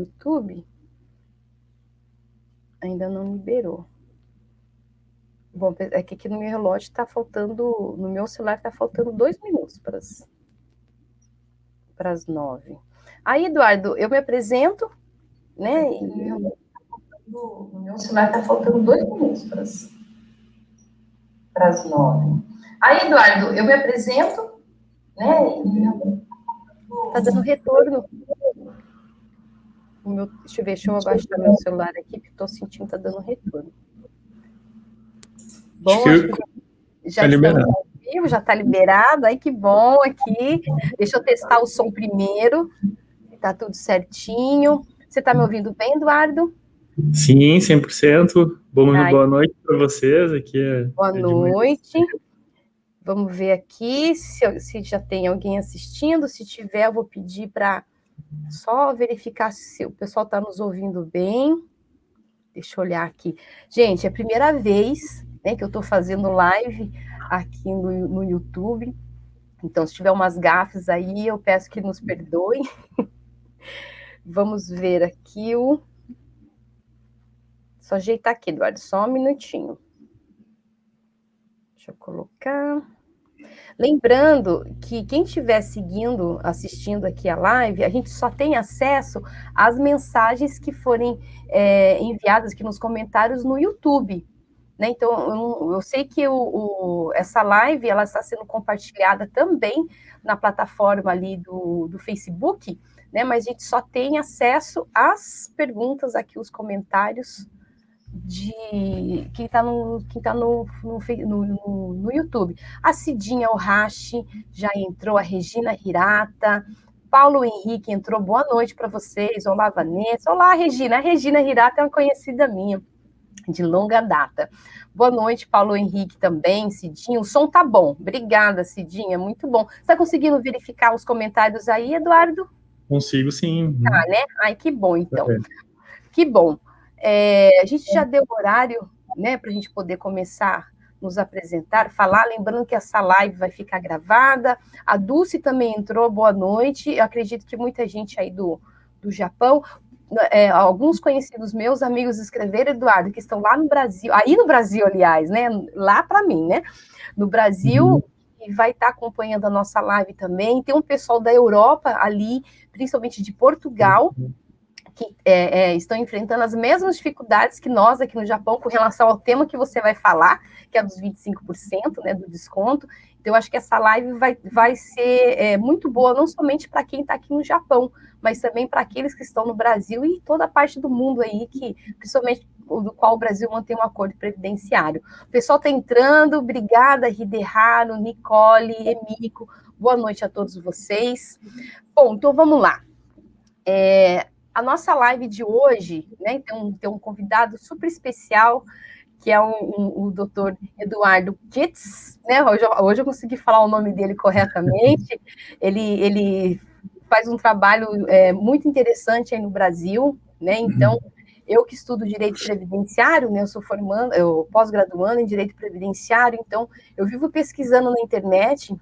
YouTube ainda não liberou. Bom, é que aqui no meu relógio está faltando, no meu celular está faltando 2 minutos para as 9. Aí, Eduardo, eu me apresento, né? No meu celular está faltando 2 minutos para as 9. Aí, Eduardo, eu me apresento, né? Está dando retorno. Deixa eu abaixar meu celular aqui, porque estou sentindo que está dando retorno. Bom, acho que já estamos ao vivo, já está liberado. Ai, que bom aqui. Deixa eu testar o som primeiro. Está tudo certinho. Você está me ouvindo bem, Eduardo? Sim, 100%. Boa noite para vocês. Aqui boa noite. Vamos ver aqui se já tem alguém assistindo. Se tiver, eu vou pedir para só verificar se o pessoal está nos ouvindo bem. Deixa eu olhar aqui. Gente, é a primeira vez, né, que eu estou fazendo live aqui no YouTube. Então, se tiver umas gafes aí, eu peço que nos perdoem. Vamos ver aqui Só ajeitar aqui, Eduardo, só um minutinho. Deixa eu colocar. Lembrando que quem estiver assistindo aqui a live, a gente só tem acesso às mensagens que forem enviadas aqui nos comentários no YouTube. Né? Então, eu sei que essa live ela está sendo compartilhada também na plataforma ali do Facebook, né? Mas a gente só tem acesso às perguntas aqui, os comentários de quem está no YouTube. A Cidinha Orrache já entrou, a Regina Hirata, Paulo Henrique entrou, boa noite para vocês. Olá, Vanessa. Olá, Regina. A Regina Hirata é uma conhecida minha, de longa data. Boa noite, Paulo Henrique também, Cidinha. O som tá bom. Obrigada, Cidinha, muito bom. Você está conseguindo verificar os comentários aí, Eduardo? Consigo, sim. Tá, né? Ai, que bom, então. Que bom. A gente já deu horário, né, para a gente poder começar a nos apresentar, falar, lembrando que essa live vai ficar gravada. A Dulce também entrou, boa noite. Eu acredito que muita gente aí do Japão, alguns conhecidos meus, amigos, escreveram, Eduardo, que estão lá no Brasil, aí no Brasil, aliás, né, lá para mim, né, no Brasil, e vai estar acompanhando a nossa live também. Tem um pessoal da Europa ali, principalmente de Portugal, que estão enfrentando as mesmas dificuldades que nós aqui no Japão com relação ao tema que você vai falar, que é dos 25%, né, do desconto. Então, eu acho que essa live vai ser muito boa, não somente para quem está aqui no Japão, mas também para aqueles que estão no Brasil e toda a parte do mundo aí, principalmente do qual o Brasil mantém um acordo previdenciário. O pessoal está entrando, obrigada, Hideharu, Nicole, Emiko, boa noite a todos vocês. Bom, então vamos lá. A nossa live de hoje, né, tem um convidado super especial, que é o doutor Eduardo Kitz, né? Hoje eu consegui falar o nome dele corretamente. Ele faz um trabalho muito interessante aí no Brasil, né? Então, eu que estudo direito previdenciário, né? Eu pós-graduando em direito previdenciário, então eu vivo pesquisando na internet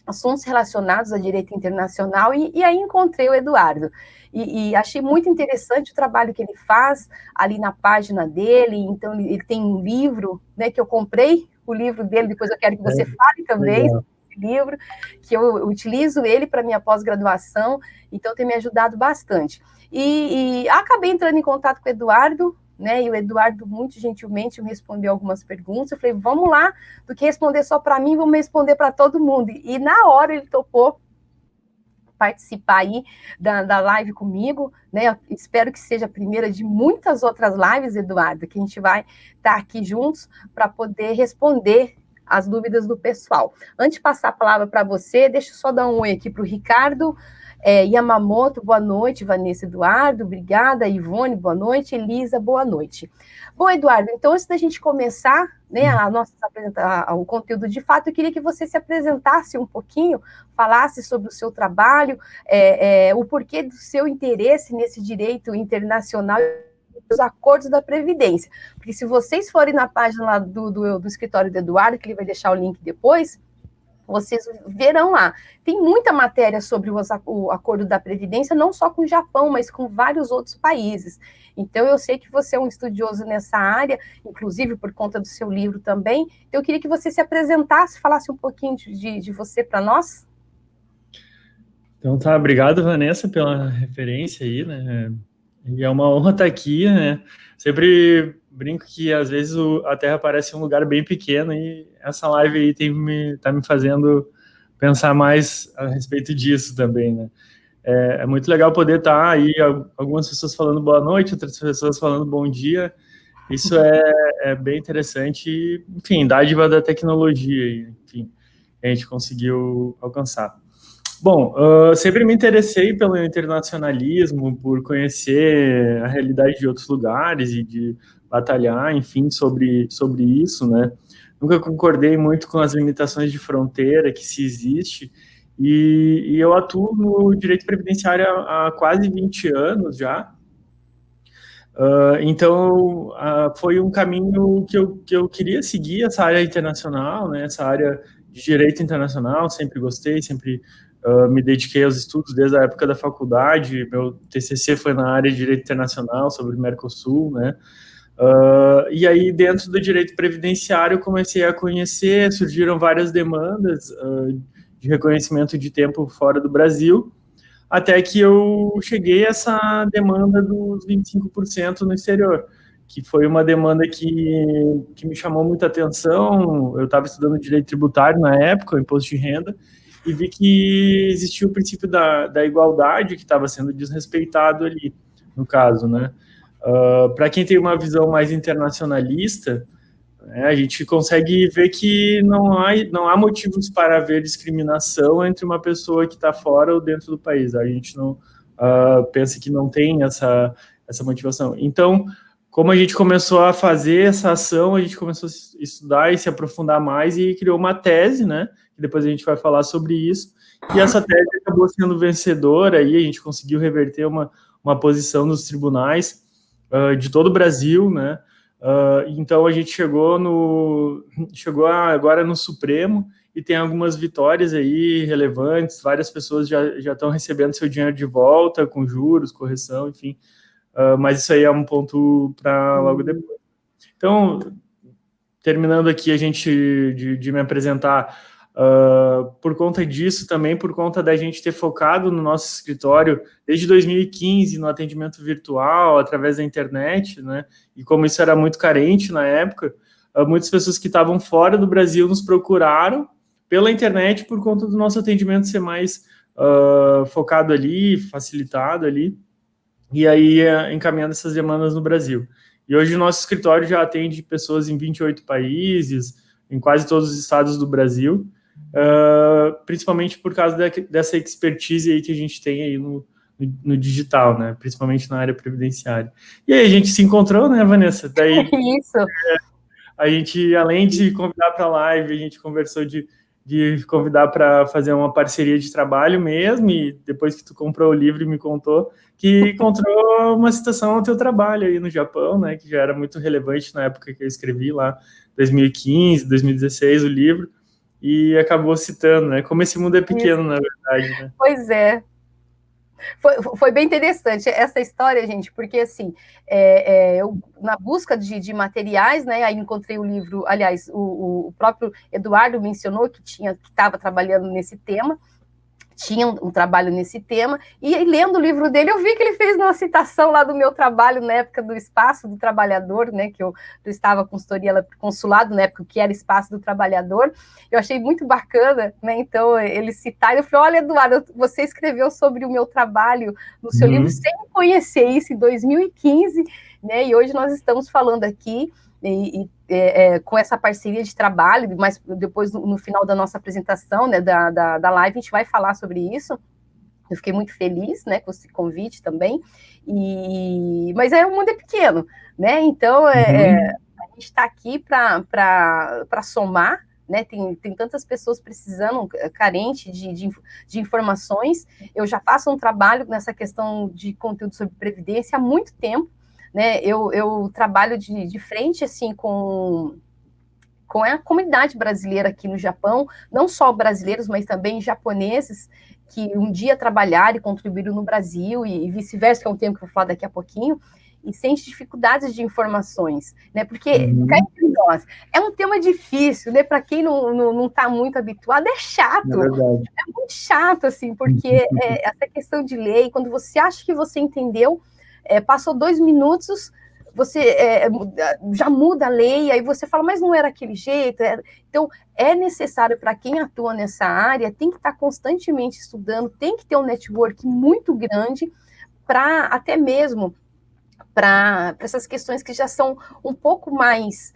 assuntos relacionados a direito internacional, e aí encontrei o Eduardo. E achei muito interessante o trabalho que ele faz ali na página dele. Então, ele tem um livro, né, que eu comprei, o livro dele, depois eu quero que você fale também sobre esse livro, que eu utilizo ele para minha pós-graduação, então tem me ajudado bastante. E acabei entrando em contato com o Eduardo, né, e o Eduardo muito gentilmente me respondeu algumas perguntas. Eu falei, vamos lá, do que responder só para mim, vamos responder para todo mundo. E na hora ele topou participar aí da live comigo, né? Eu espero que seja a primeira de muitas outras lives, Eduardo, que a gente vai estar aqui juntos para poder responder as dúvidas do pessoal. Antes de passar a palavra para você, deixa eu só dar um oi aqui para o Ricardo Yamamoto, boa noite, Vanessa, Eduardo, obrigada, Ivone, boa noite, Elisa, boa noite. Bom, Eduardo, então antes da gente começar, né, o conteúdo de fato, eu queria que você se apresentasse um pouquinho, falasse sobre o seu trabalho, o porquê do seu interesse nesse direito internacional e os acordos da Previdência. Porque se vocês forem na página lá do escritório do Eduardo, que ele vai deixar o link depois, vocês verão lá. Tem muita matéria sobre o acordo da Previdência, não só com o Japão, mas com vários outros países. Então, eu sei que você é um estudioso nessa área, inclusive por conta do seu livro também. Então, eu queria que você se apresentasse, falasse um pouquinho de você para nós. Então tá, obrigado, Vanessa, pela referência aí, né? E é uma honra estar aqui, né? Sempre brinco que às vezes a Terra parece um lugar bem pequeno e essa live aí tá me fazendo pensar mais a respeito disso também, né? É muito legal poder estar aí, algumas pessoas falando boa noite, outras pessoas falando bom dia. Isso é bem interessante e, enfim, dádiva da tecnologia, enfim, a gente conseguiu alcançar. Bom, sempre me interessei pelo internacionalismo, por conhecer a realidade de outros lugares e de batalhar, enfim, sobre isso, né? Nunca concordei muito com as limitações de fronteira que se existe, e eu atuo no direito previdenciário há quase 20 anos já. Então, foi um caminho que eu queria seguir, essa área internacional, né? Essa área de direito internacional, sempre gostei, sempre me dediquei aos estudos desde a época da faculdade. Meu TCC foi na área de direito internacional, sobre o Mercosul, né? E aí, dentro do direito previdenciário, comecei a conhecer, surgiram várias demandas de reconhecimento de tempo fora do Brasil, até que eu cheguei a essa demanda dos 25% no exterior, que foi uma demanda que me chamou muita atenção. Eu estava estudando direito tributário na época, o imposto de renda, e vi que existia o princípio da igualdade que estava sendo desrespeitado ali, no caso, né? Para quem tem uma visão mais internacionalista, a gente consegue ver que não há motivos para haver discriminação entre uma pessoa que está fora ou dentro do país. A gente não pensa que não tem essa motivação. Então, como a gente começou a fazer essa ação, a gente começou a estudar e se aprofundar mais e criou uma tese, né? Que depois a gente vai falar sobre isso. E essa tese acabou sendo vencedora e a gente conseguiu reverter uma posição nos tribunais de todo o Brasil, né? Então a gente chegou agora no Supremo e tem algumas vitórias aí relevantes. Várias pessoas já estão recebendo seu dinheiro de volta com juros, correção, enfim. Mas isso aí é um ponto para logo depois. Então, terminando aqui de me apresentar, por conta disso também, por conta da gente ter focado no nosso escritório desde 2015 no atendimento virtual, através da internet, né? E como isso era muito carente na época, muitas pessoas que estavam fora do Brasil nos procuraram pela internet por conta do nosso atendimento ser mais focado ali, facilitado ali, e aí encaminhando essas demandas no Brasil. E hoje o nosso escritório já atende pessoas em 28 países, em quase todos os estados do Brasil, principalmente por causa dessa expertise aí que a gente tem aí no digital, né? Principalmente na área previdenciária. E aí a gente se encontrou, né, Vanessa? Daí Isso. A gente, além de convidar para a live, a gente conversou de convidar para fazer uma parceria de trabalho mesmo, e depois que tu comprou o livro e me contou que encontrou uma citação ao teu trabalho aí no Japão, né, que já era muito relevante na época que eu escrevi lá, 2015, 2016, o livro, e acabou citando, né, como esse mundo é pequeno, na verdade, né? Pois é. Foi bem interessante essa história, gente, porque assim, eu na busca de materiais, né, aí encontrei o livro, aliás, o próprio Eduardo mencionou que estava trabalhando nesse tema, tinha um trabalho nesse tema, e aí, lendo o livro dele, eu vi que ele fez uma citação lá do meu trabalho na época do Espaço do Trabalhador, né, que eu estava consultoria consulado na época que era Espaço do Trabalhador. Eu achei muito bacana, né, então ele citar, eu falei, olha, Eduardo, você escreveu sobre o meu trabalho no seu livro sem conhecer isso em 2015, né, e hoje nós estamos falando aqui com essa parceria de trabalho, mas depois no final da nossa apresentação, né, da live, a gente vai falar sobre isso. Eu fiquei muito feliz, né, com esse convite também. Mas o mundo é pequeno, né? Então a gente está aqui para somar, né? Tem tantas pessoas precisando, carente de informações. Eu já faço um trabalho nessa questão de conteúdo sobre previdência há muito tempo. Né, eu trabalho de frente assim com com a comunidade brasileira aqui no Japão, não só brasileiros, mas também japoneses, que um dia trabalharam e contribuíram no Brasil, e vice-versa, que é um tema que eu vou falar daqui a pouquinho, e sente dificuldades de informações, né? Porque, cá entre nós, é um tema difícil, né? Para quem não está muito habituado, é chato. É muito chato, assim, porque essa questão de lei, quando você acha que você entendeu, passou 2 minutos, você já muda a lei, aí você fala, mas não era aquele jeito. Então, é necessário para quem atua nessa área, tem que estar constantemente estudando, tem que ter um network muito grande para até mesmo para essas questões que já são um pouco mais,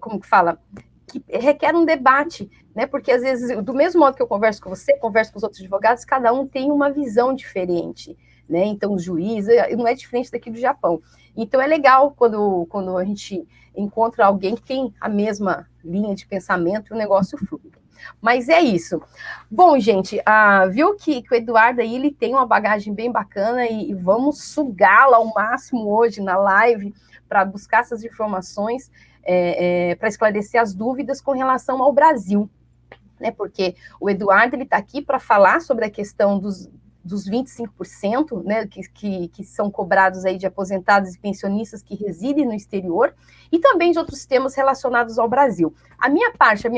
como que fala, que requer um debate, né? Porque às vezes, do mesmo modo que eu converso com você, converso com os outros advogados, cada um tem uma visão diferente, né? Então, o juiz não é diferente daqui do Japão. Então, é legal quando a gente encontra alguém que tem a mesma linha de pensamento e o negócio flui. Mas é isso. Bom, gente, viu que o Eduardo aí, ele tem uma bagagem bem bacana e vamos sugá-la ao máximo hoje na live para buscar essas informações, para esclarecer as dúvidas com relação ao Brasil, né? Porque o Eduardo, ele está aqui para falar sobre a questão dos 25%, né, que são cobrados aí de aposentados e pensionistas que residem no exterior, e também de outros temas relacionados ao Brasil. A minha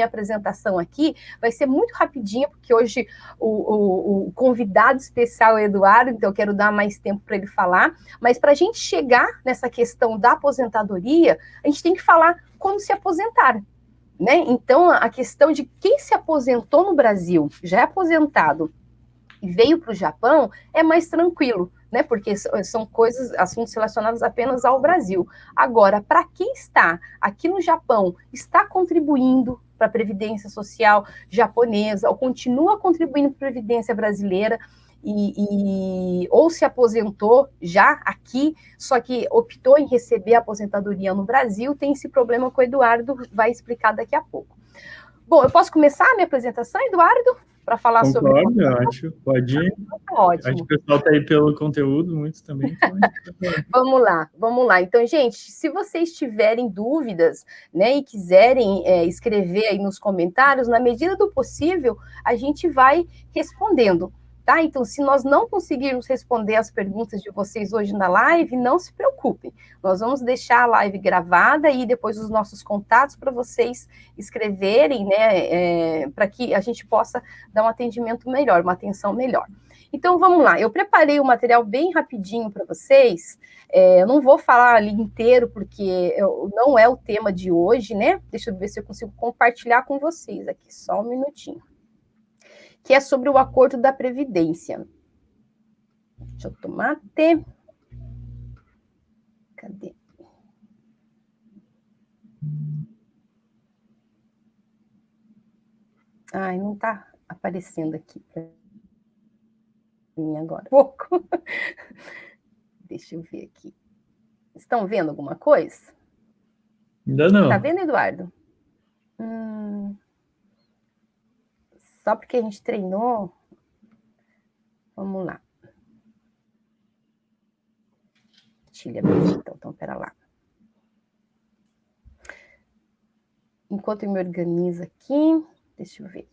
apresentação aqui vai ser muito rapidinha, porque hoje o convidado especial é o Eduardo, então eu quero dar mais tempo para ele falar, mas para a gente chegar nessa questão da aposentadoria, a gente tem que falar como se aposentar, né? Então, a questão de quem se aposentou no Brasil, já é aposentado, e veio para o Japão, é mais tranquilo, né? Porque são assuntos relacionados apenas ao Brasil. Agora, para quem está aqui no Japão, está contribuindo para a Previdência Social japonesa, ou continua contribuindo para a Previdência brasileira, ou se aposentou já aqui, só que optou em receber a aposentadoria no Brasil, tem esse problema que o Eduardo vai explicar daqui a pouco. Bom, eu posso começar a minha apresentação, Eduardo? Para falar sobre... Acho, pode ir. Ótimo. Acho que o pessoal está aí pelo conteúdo, muitos também. Vamos lá. Então, gente, se vocês tiverem dúvidas, né, e quiserem escrever aí nos comentários, na medida do possível, a gente vai respondendo, tá? Então, se nós não conseguirmos responder as perguntas de vocês hoje na live, não se preocupem. Nós vamos deixar a live gravada e depois os nossos contatos para vocês escreverem, né, para que a gente possa dar um atendimento melhor, uma atenção melhor. Então, vamos lá. Eu preparei o material bem rapidinho para vocês. Eu não vou falar ali inteiro, porque não é o tema de hoje, né? Deixa eu ver se eu consigo compartilhar com vocês aqui, só um minutinho. Que é sobre o acordo da Previdência. Deixa eu tomar até... Cadê? Ai, não está aparecendo aqui para mim agora. Pouco. Deixa eu ver aqui. Estão vendo alguma coisa? Ainda não. Tá vendo, Eduardo? Só porque a gente treinou. Vamos lá. Tilha, então, pera lá. Enquanto eu me organizo aqui, deixa eu ver.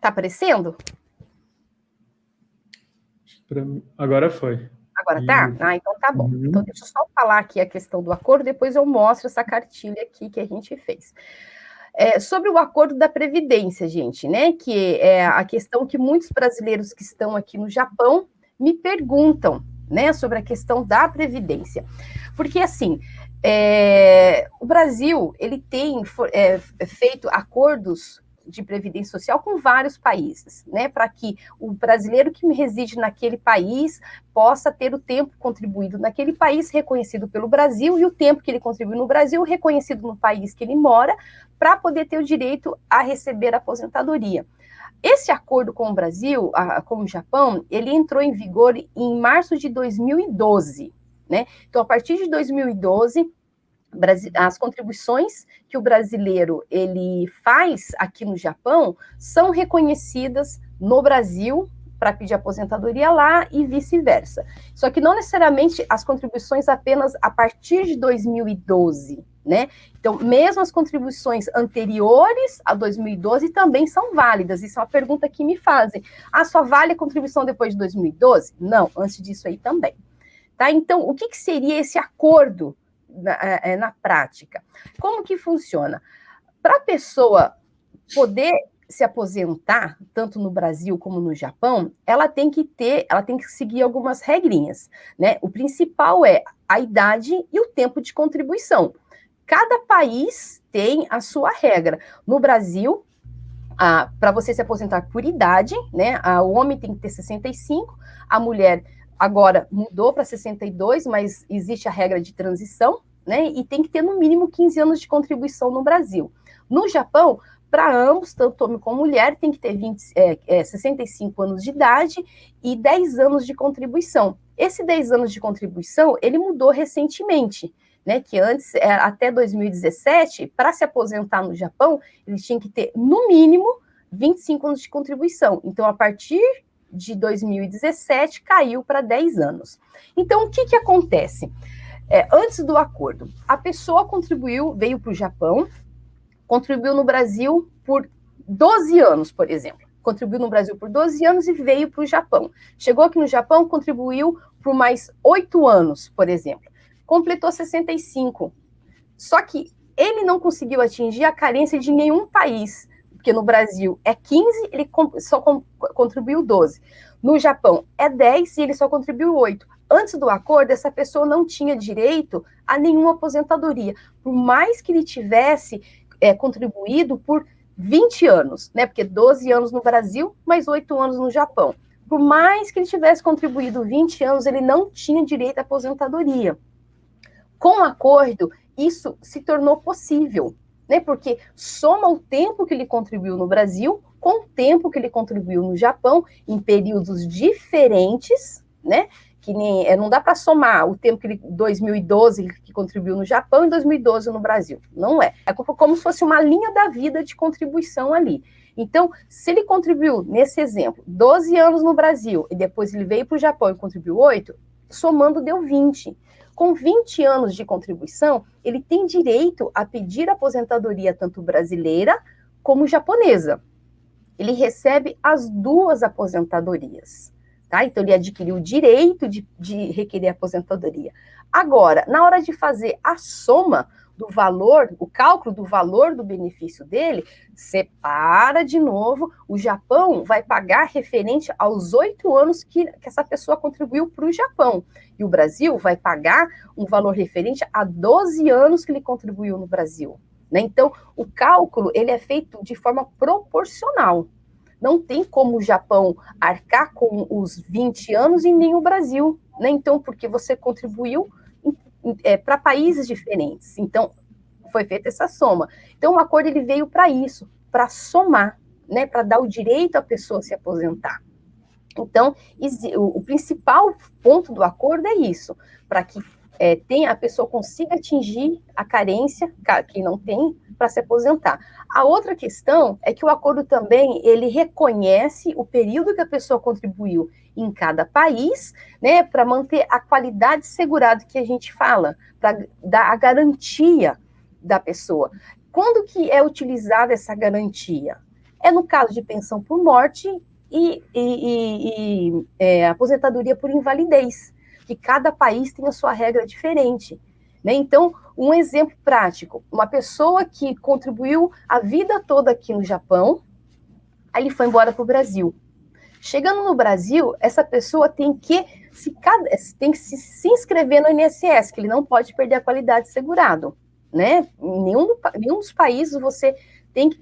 Tá aparecendo? Agora foi. Agora tá? Então tá bom. Então deixa eu só falar aqui a questão do acordo, depois eu mostro essa cartilha aqui que a gente fez. Sobre o acordo da Previdência, gente, né? Que é a questão que muitos brasileiros que estão aqui no Japão me perguntam, né? Sobre a questão da Previdência. Porque, assim, o Brasil, ele tem feito acordos de previdência social com vários países, né, para que o brasileiro que reside naquele país possa ter o tempo contribuído naquele país reconhecido pelo Brasil e o tempo que ele contribuiu no Brasil reconhecido no país que ele mora, para poder ter o direito a receber a aposentadoria. Esse acordo com o Brasil, com o Japão, ele entrou em vigor em março de 2012, né? Então, a partir de 2012, as contribuições que o brasileiro ele faz aqui no Japão são reconhecidas no Brasil para pedir aposentadoria lá e vice-versa. Só que não necessariamente as contribuições apenas a partir de 2012, né? Então, mesmo as contribuições anteriores a 2012 também são válidas. Isso é uma pergunta que me fazem. Ah, só vale a contribuição depois de 2012? Não, antes disso aí também. Tá? Então, o que seria esse acordo na prática? Como que funciona? Para a pessoa poder se aposentar, tanto no Brasil como no Japão, ela tem que seguir algumas regrinhas, né? O principal é a idade e o tempo de contribuição. Cada país tem a sua regra. No Brasil, para você se aposentar por idade, né? O homem tem que ter 65, a mulher agora mudou para 62, mas existe a regra de transição, né? E tem que ter no mínimo 15 anos de contribuição no Brasil. No Japão, para ambos, tanto homem como mulher, tem que ter 65 anos de idade e 10 anos de contribuição. Esse 10 anos de contribuição, ele mudou recentemente, né? Que antes, até 2017, para se aposentar no Japão, ele tinha que ter, no mínimo, 25 anos de contribuição. Então, a partir de 2017, caiu para 10 anos. Então, o que acontece? Antes do acordo, a pessoa veio para o Japão, contribuiu no Brasil por 12 anos, por exemplo. Contribuiu no Brasil por 12 anos e veio para o Japão. Chegou aqui no Japão, contribuiu por mais 8 anos, por exemplo. Completou 65. Só que ele não conseguiu atingir a carência de nenhum país, porque no Brasil é 15, ele só contribuiu 12. No Japão é 10 e ele só contribuiu 8. Antes do acordo, essa pessoa não tinha direito a nenhuma aposentadoria, por mais que ele tivesse contribuído por 20 anos, né? Porque 12 anos no Brasil, mais 8 anos no Japão. Por mais que ele tivesse contribuído 20 anos, ele não tinha direito à aposentadoria. Com o acordo, isso se tornou possível, né? Porque soma o tempo que ele contribuiu no Brasil com o tempo que ele contribuiu no Japão, em períodos diferentes, né? Que nem, não dá para somar o tempo que ele, 2012, que contribuiu no Japão e 2012 no Brasil. Não é. É como se fosse uma linha da vida de contribuição ali. Então, se ele contribuiu, nesse exemplo, 12 anos no Brasil, e depois ele veio para o Japão e contribuiu 8, somando deu 20. Com 20 anos de contribuição, ele tem direito a pedir aposentadoria tanto brasileira como japonesa. Ele recebe as duas aposentadorias. Tá? Então, ele adquiriu o direito de requerer aposentadoria. Agora, na hora de fazer a soma do valor, o cálculo do valor do benefício dele, separa de novo, o Japão vai pagar referente aos 8 anos que essa pessoa contribuiu para o Japão. E o Brasil vai pagar um valor referente a 12 anos que ele contribuiu no Brasil. Né? Então, o cálculo ele é feito de forma proporcional. Não tem como o Japão arcar com os 20 anos e nem o Brasil, né? Então, porque você contribuiu para países diferentes. Então, foi feita essa soma. Então, o acordo ele veio para isso, para somar, né? Para dar o direito à pessoa se aposentar. Então, o principal ponto do acordo é isso, para que a pessoa consiga atingir a carência, que não tem, para se aposentar. A outra questão é que o acordo também, ele reconhece o período que a pessoa contribuiu em cada país, né, para manter a qualidade segurada que a gente fala, para dar a garantia da pessoa. Quando que é utilizada essa garantia? É no caso de pensão por morte e aposentadoria por invalidez, que cada país tem a sua regra diferente. Né? Então, um exemplo prático, uma pessoa que contribuiu a vida toda aqui no Japão, aí ele foi embora para o Brasil. Chegando no Brasil, essa pessoa tem que se inscrever no INSS, que ele não pode perder a qualidade segurado. Né? Em nenhum dos países você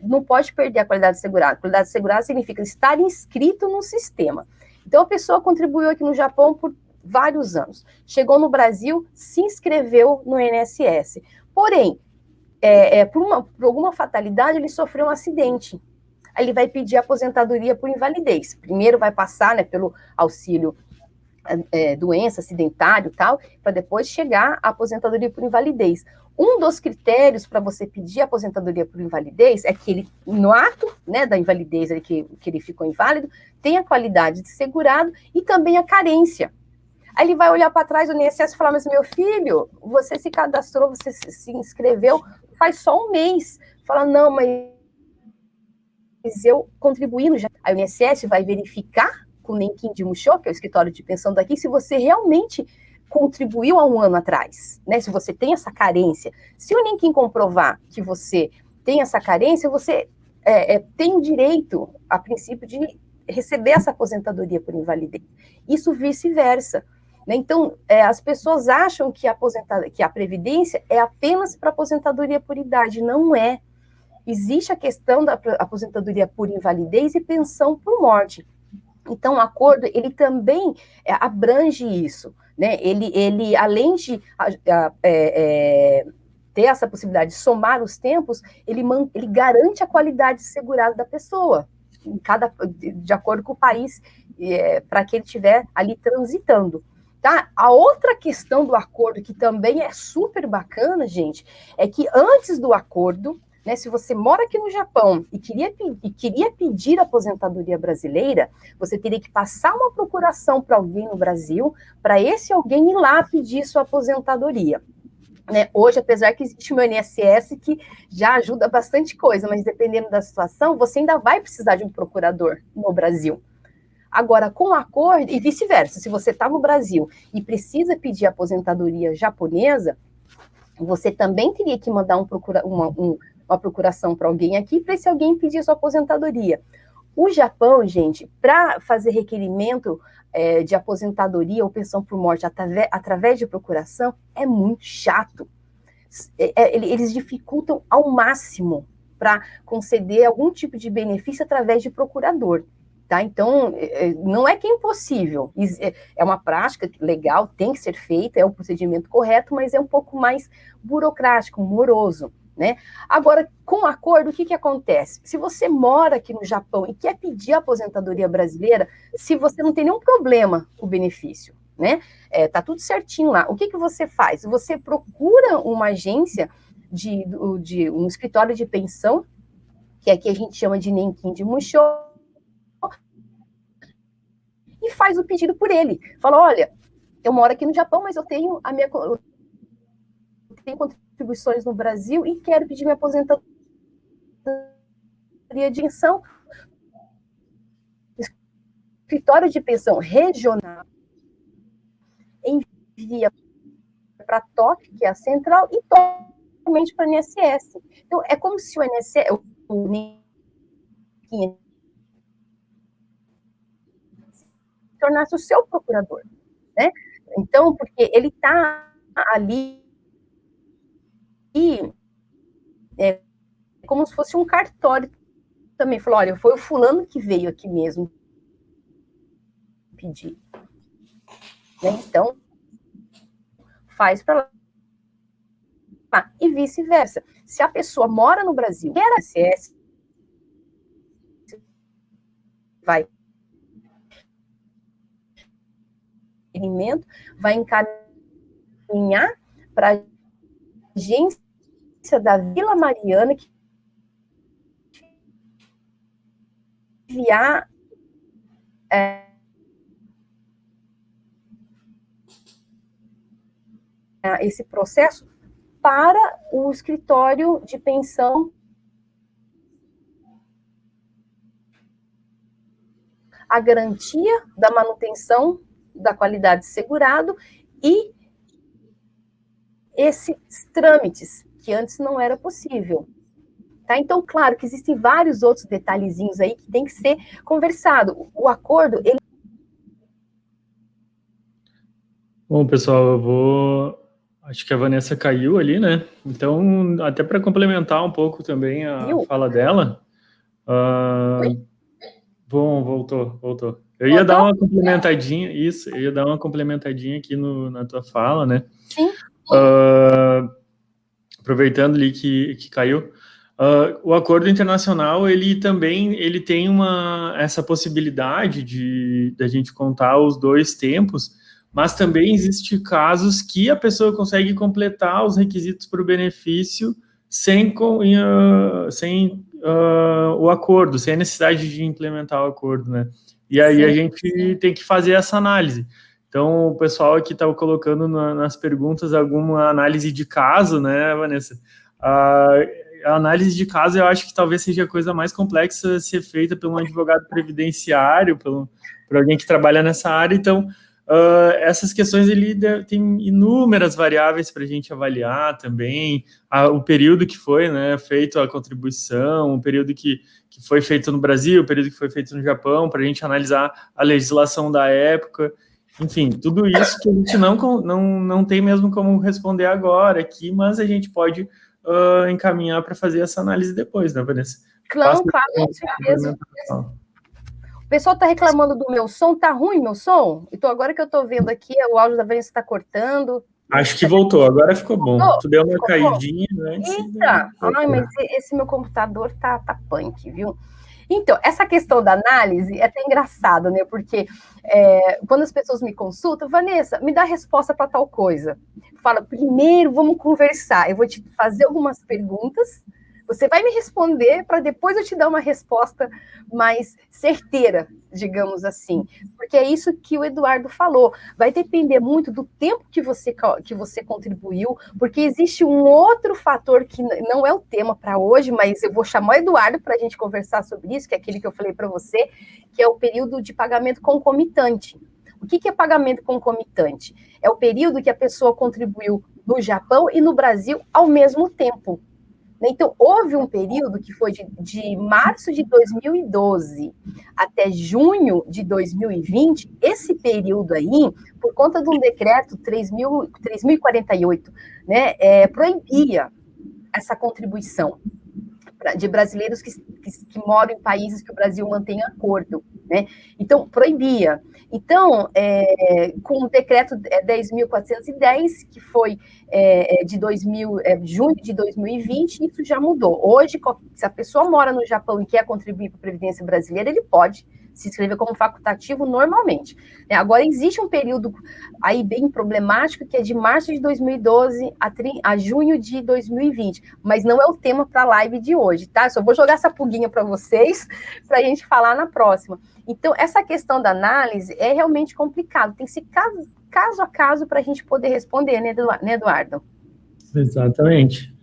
não pode perder a qualidade segurada. Qualidade segurada significa estar inscrito no sistema. Então, a pessoa contribuiu aqui no Japão por vários anos. Chegou no Brasil, se inscreveu no INSS. Porém, por alguma fatalidade, ele sofreu um acidente. Aí ele vai pedir aposentadoria por invalidez. Primeiro vai passar, né, pelo auxílio doença, acidentário e tal, para depois chegar à aposentadoria por invalidez. Um dos critérios para você pedir aposentadoria por invalidez é que ele, no ato, né, da invalidez, que ele ficou inválido, tem a qualidade de segurado e também a carência. Aí ele vai olhar para trás do INSS e falar, mas meu filho, você se cadastrou, você se inscreveu faz só um mês. Fala, não, mas eu contribuí no... Aí o INSS vai verificar com o Nenquim de Muxô, que é o escritório de pensão daqui, se você realmente contribuiu há um ano atrás, né? Se você tem essa carência. Se o Nenquim comprovar que você tem essa carência, você tem o direito, a princípio, de receber essa aposentadoria por invalidez. Isso vice-versa. Né? Então, as pessoas acham que a Previdência é apenas para aposentadoria por idade. Não é. Existe a questão da aposentadoria por invalidez e pensão por morte. Então, o acordo, ele também abrange isso, né? Ele além de ter essa possibilidade de somar os tempos, ele garante a qualidade de segurado da pessoa, de acordo com o país para que ele estiver ali transitando. Tá? A outra questão do acordo, que também é super bacana, gente, é que antes do acordo, né, se você mora aqui no Japão e queria pedir aposentadoria brasileira, você teria que passar uma procuração para alguém no Brasil, para esse alguém ir lá pedir sua aposentadoria. Né? Hoje, apesar que existe o meu INSS, que já ajuda bastante coisa, mas dependendo da situação, você ainda vai precisar de um procurador no Brasil. Agora, com o acordo, e vice-versa, se você está no Brasil e precisa pedir aposentadoria japonesa, você também teria que mandar uma procuração para alguém aqui, para esse alguém pedir sua aposentadoria. O Japão, gente, para fazer requerimento de aposentadoria ou pensão por morte através de procuração, é muito chato. Eles dificultam ao máximo para conceder algum tipo de benefício através de procurador. Tá? Então, não é que é impossível, é uma prática legal, tem que ser feita, é o procedimento correto, mas é um pouco mais burocrático, moroso. Né? Agora, com o acordo, o que acontece? Se você mora aqui no Japão e quer pedir a aposentadoria brasileira, se você não tem nenhum problema com o benefício, né? Tá tudo certinho lá. O que você faz? Você procura uma agência de um escritório de pensão, que aqui a gente chama de Nenquim de Muxô, e faz o pedido por ele. Fala, olha, eu moro aqui no Japão, mas eu tenho contribuições no Brasil e quero pedir minha aposentadoria de pensão. Escritório de pensão regional envia para a TOP, que é a central, e totalmente para o INSS. Então, é como se o INSS, tornasse o seu procurador, né? Então, porque ele está ali como se fosse um cartório também. Falou, olha, foi o fulano que veio aqui mesmo pedir. Né? Então, faz para lá. E vice-versa. Se a pessoa mora no Brasil, quer acesso, vai encaminhar para a agência da Vila Mariana, que enviar esse processo para o escritório de pensão, a garantia da manutenção da qualidade de segurado e esses trâmites, que antes não era possível. Tá? Então, claro que existem vários outros detalhezinhos aí que tem que ser conversado. O acordo, ele... Bom, pessoal, acho que a Vanessa caiu ali, né? Então, até para complementar um pouco também a fala dela. Bom, voltou. Eu ia dar uma complementadinha, eu ia dar uma complementadinha aqui na tua fala, né? Sim. Aproveitando ali que caiu. O acordo internacional, ele também tem essa possibilidade de a gente contar os dois tempos, mas também existe casos que a pessoa consegue completar os requisitos para o benefício sem o acordo, sem a necessidade de implementar o acordo, né? E aí Sim. A gente tem que fazer essa análise. Então, o pessoal aqui estava colocando nas perguntas alguma análise de caso, né, Vanessa? A análise de caso eu acho que talvez seja a coisa mais complexa a ser feita por um advogado previdenciário, por alguém que trabalha nessa área. Então, essas questões ele tem inúmeras variáveis para a gente avaliar também, o período que foi, né, feito a contribuição, o período que foi feito no Brasil, o período que foi feito no Japão, para a gente analisar a legislação da época. Enfim, tudo isso que a gente não tem mesmo como responder agora aqui, mas a gente pode encaminhar para fazer essa análise depois, né, Vanessa? Claro, com certeza. O pessoal está reclamando do meu som, tá ruim meu som? Então, agora que eu estou vendo aqui, o áudio da Vanessa está cortando. Acho que voltou, agora ficou bom. Tu deu uma caidinha antes. Eita! Ai, mas esse meu computador tá punk, viu? Então, essa questão da análise é até engraçado, né? Porque quando as pessoas me consultam, Vanessa, me dá resposta para tal coisa. Fala, primeiro vamos conversar. Eu vou te fazer algumas perguntas, você vai me responder para depois eu te dar uma resposta mais certeira, digamos assim. Porque é isso que o Eduardo falou. Vai depender muito do tempo que você contribuiu, porque existe um outro fator que não é o tema para hoje, mas eu vou chamar o Eduardo para a gente conversar sobre isso, que é aquele que eu falei para você, que é o período de pagamento concomitante. O que é pagamento concomitante? É o período que a pessoa contribuiu no Japão e no Brasil ao mesmo tempo. Então, houve um período que foi de março de 2012 até junho de 2020. Esse período aí, por conta de um decreto 3.048, né, proibia essa contribuição de brasileiros que moram em países que o Brasil mantém acordo, né? Então, proibia. Então, com o decreto 10.410, que foi de junho de 2020, isso já mudou. Hoje, se a pessoa mora no Japão e quer contribuir para a Previdência Brasileira, ele pode se inscrever como facultativo normalmente. Agora, existe um período aí bem problemático, que é de março de 2012 a junho de 2020, mas não é o tema para a live de hoje, tá? Só vou jogar essa pulguinha para vocês, para a gente falar na próxima. Então, essa questão da análise é realmente complicado, tem que ser caso a caso para a gente poder responder, né, Eduardo? Exatamente.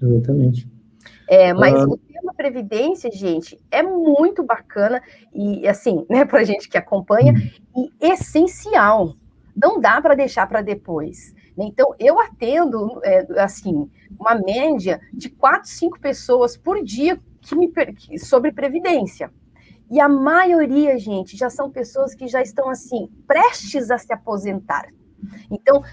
Mas o tema Previdência, gente, é muito bacana e, assim, né, para a gente que acompanha, e essencial. Não dá para deixar para depois. Então, eu atendo, assim, uma média de 4, 5 pessoas por dia sobre Previdência. E a maioria, gente, já são pessoas que já estão, assim, prestes a se aposentar. Então,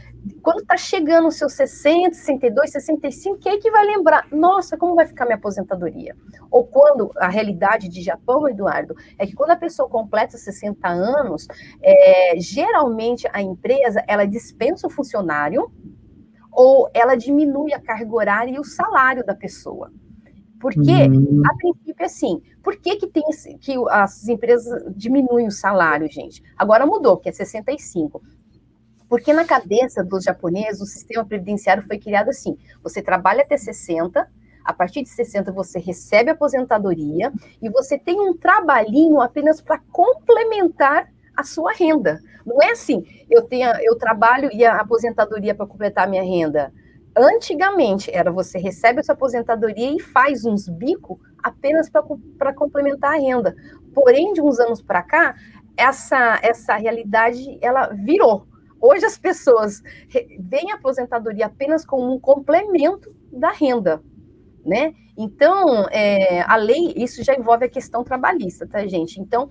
quando está chegando os seus 60, 62, 65, quem é que vai lembrar? Nossa, como vai ficar minha aposentadoria? Ou quando, a realidade de Japão, Eduardo, é que quando a pessoa completa 60 anos, geralmente a empresa, ela dispensa o funcionário ou ela diminui a carga horária e o salário da pessoa. Porque, a princípio, assim, por que as empresas diminuem o salário, gente? Agora mudou, que é 65. Porque na cabeça dos japoneses, o sistema previdenciário foi criado assim: você trabalha até 60, a partir de 60 você recebe a aposentadoria e você tem um trabalhinho apenas para complementar a sua renda. Não é assim, eu trabalho e a aposentadoria para completar a minha renda. Antigamente, era você recebe a sua aposentadoria e faz uns bicos apenas para complementar a renda. Porém, de uns anos para cá, essa realidade, ela virou. Hoje as pessoas veem a aposentadoria apenas como um complemento da renda, né? Então, a lei, isso já envolve a questão trabalhista, tá, gente? Então,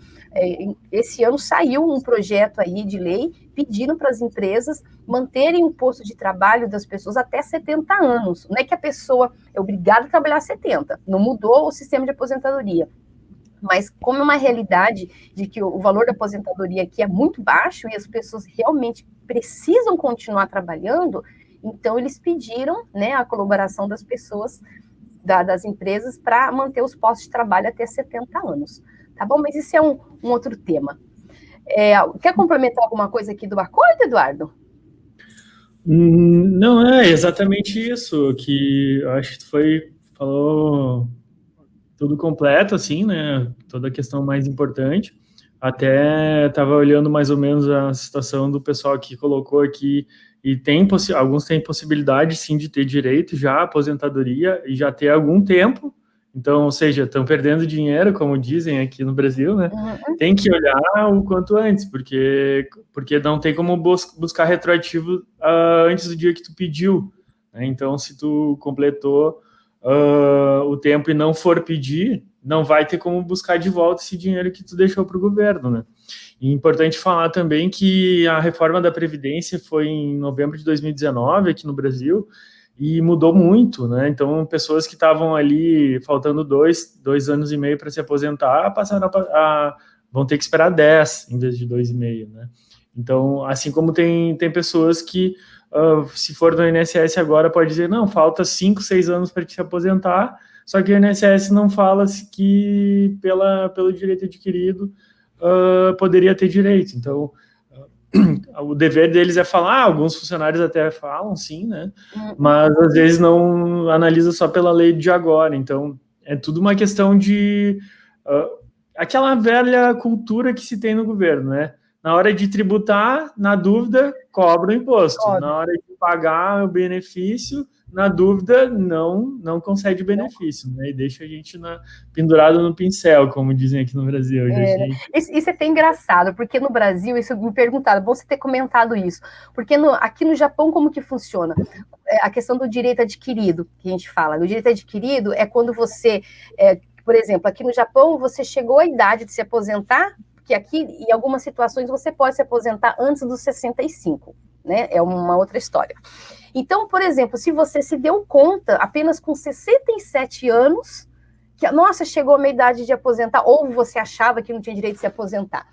esse ano saiu um projeto aí de lei pedindo para as empresas manterem o posto de trabalho das pessoas até 70 anos. Não é que a pessoa é obrigada a trabalhar 70, não mudou o sistema de aposentadoria. Mas como é uma realidade de que o valor da aposentadoria aqui é muito baixo e as pessoas realmente precisam continuar trabalhando, então eles pediram, né, a colaboração das pessoas das empresas para manter os postos de trabalho até 70 anos. Tá bom? Mas isso é um outro tema. Quer complementar alguma coisa aqui do acordo, Eduardo? Não, é exatamente isso, que eu acho que tu falou tudo completo, assim, né, toda a questão mais importante. Até estava olhando mais ou menos a situação do pessoal que colocou aqui, e alguns têm possibilidade, sim, de ter direito já à aposentadoria, e já ter algum tempo. Então, ou seja, estão perdendo dinheiro, como dizem aqui no Brasil, né? Uhum. Tem que olhar o quanto antes, porque não tem como buscar retroativo antes do dia que tu pediu, né? Então, se tu completou o tempo e não for pedir, não vai ter como buscar de volta esse dinheiro que tu deixou para o governo, né? E é importante falar também que a reforma da Previdência foi em novembro de 2019 aqui no Brasil, e mudou muito, né? Então, pessoas que estavam ali faltando 2 anos e meio para se aposentar, vão ter que esperar 10 em vez de 2,5, né? Então, assim como tem pessoas que, se for do INSS agora, pode dizer, não, falta 5, 6 anos para te se aposentar, só que o INSS não fala que pelo direito adquirido poderia ter direito. Então, o dever deles é falar, alguns funcionários até falam, sim, né? Mas às vezes não analisa só pela lei de agora. Então, é tudo uma questão de aquela velha cultura que se tem no governo, né? Na hora de tributar, na dúvida, cobra o imposto. Na hora de pagar o benefício, na dúvida, não concede benefício, né? E deixa a gente pendurado no pincel, como dizem aqui no Brasil. Isso é até engraçado, porque no Brasil, isso me perguntaram, bom você ter comentado isso, porque aqui no Japão, como que funciona? A questão do direito adquirido, que a gente fala. O direito adquirido é quando você, por exemplo, aqui no Japão, você chegou à idade de se aposentar, porque aqui, em algumas situações, você pode se aposentar antes dos 65, né? É uma outra história. Então, por exemplo, se você se deu conta apenas com 67 anos, que, nossa, chegou a minha idade de aposentar, ou você achava que não tinha direito de se aposentar.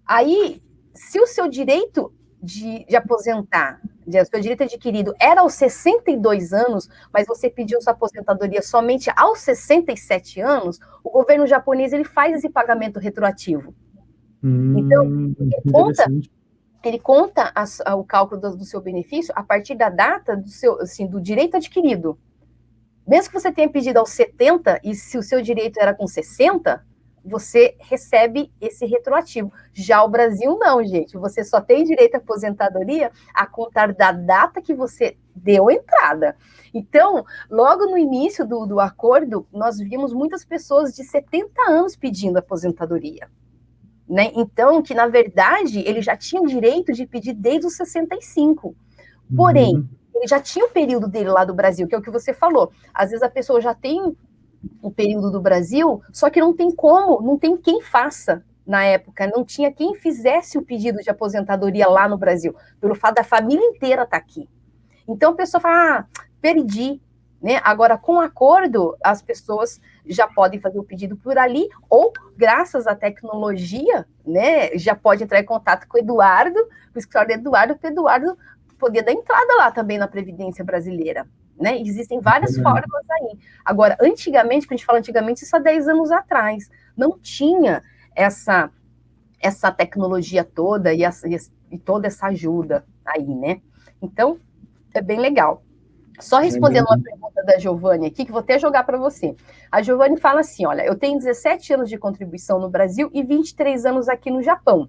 Aí, se o seu direito de aposentar, o seu direito adquirido era aos 62 anos, mas você pediu sua aposentadoria somente aos 67 anos, o governo japonês ele faz esse pagamento retroativo. Então, ele conta o cálculo do seu benefício a partir da data do direito adquirido. Mesmo que você tenha pedido aos 70, e se o seu direito era com 60, você recebe esse retroativo. Já o Brasil não, gente. Você só tem direito à aposentadoria a contar da data que você deu a entrada. Então, logo no início do acordo, nós vimos muitas pessoas de 70 anos pedindo aposentadoria. Né? Então, que na verdade, ele já tinha o direito de pedir desde os 65. Porém, ele já tinha o período dele lá do Brasil, que é o que você falou. Às vezes a pessoa já tem o período do Brasil, só que não tem como, não tem quem faça na época, não tinha quem fizesse o pedido de aposentadoria lá no Brasil, pelo fato da família inteira estar aqui. Então a pessoa fala, perdi. Né? Agora, com acordo, as pessoas já podem fazer o pedido por ali, ou, graças à tecnologia, né, já pode entrar em contato com o Eduardo, com o escritório do Eduardo, para o Eduardo poder dar entrada lá também na Previdência Brasileira. Né? Existem várias formas aí. Agora, antigamente, quando a gente fala antigamente, isso há 10 anos atrás, não tinha essa tecnologia toda e toda essa ajuda aí, né? Então, é bem legal. Só respondendo uma pergunta da Giovanni aqui, que vou até jogar para você. A Giovanni fala assim, olha, eu tenho 17 anos de contribuição no Brasil e 23 anos aqui no Japão.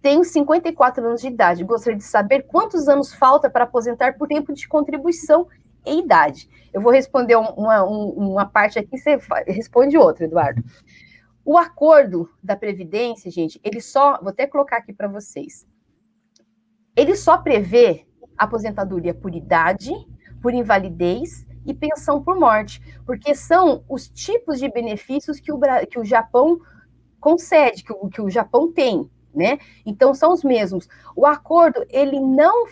Tenho 54 anos de idade. Gostaria de saber quantos anos falta para aposentar por tempo de contribuição e idade. Eu vou responder uma parte aqui, você responde outra, Eduardo. O acordo da Previdência, gente, vou até colocar aqui para vocês. Ele só prevê aposentadoria por idade, por invalidez e pensão por morte, porque são os tipos de benefícios que o Japão concede, que o Japão tem, né? Então são os mesmos. O acordo ele não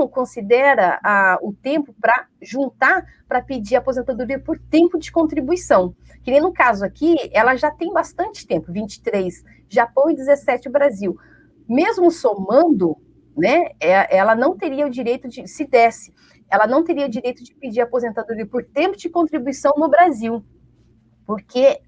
considera o tempo para juntar para pedir aposentadoria por tempo de contribuição. Que nem no caso aqui, ela já tem bastante tempo, 23 Japão e 17 Brasil. Mesmo somando, né, ela não teria o direito de, se desse. ela não teria direito de pedir aposentadoria por tempo de contribuição no Brasil, porque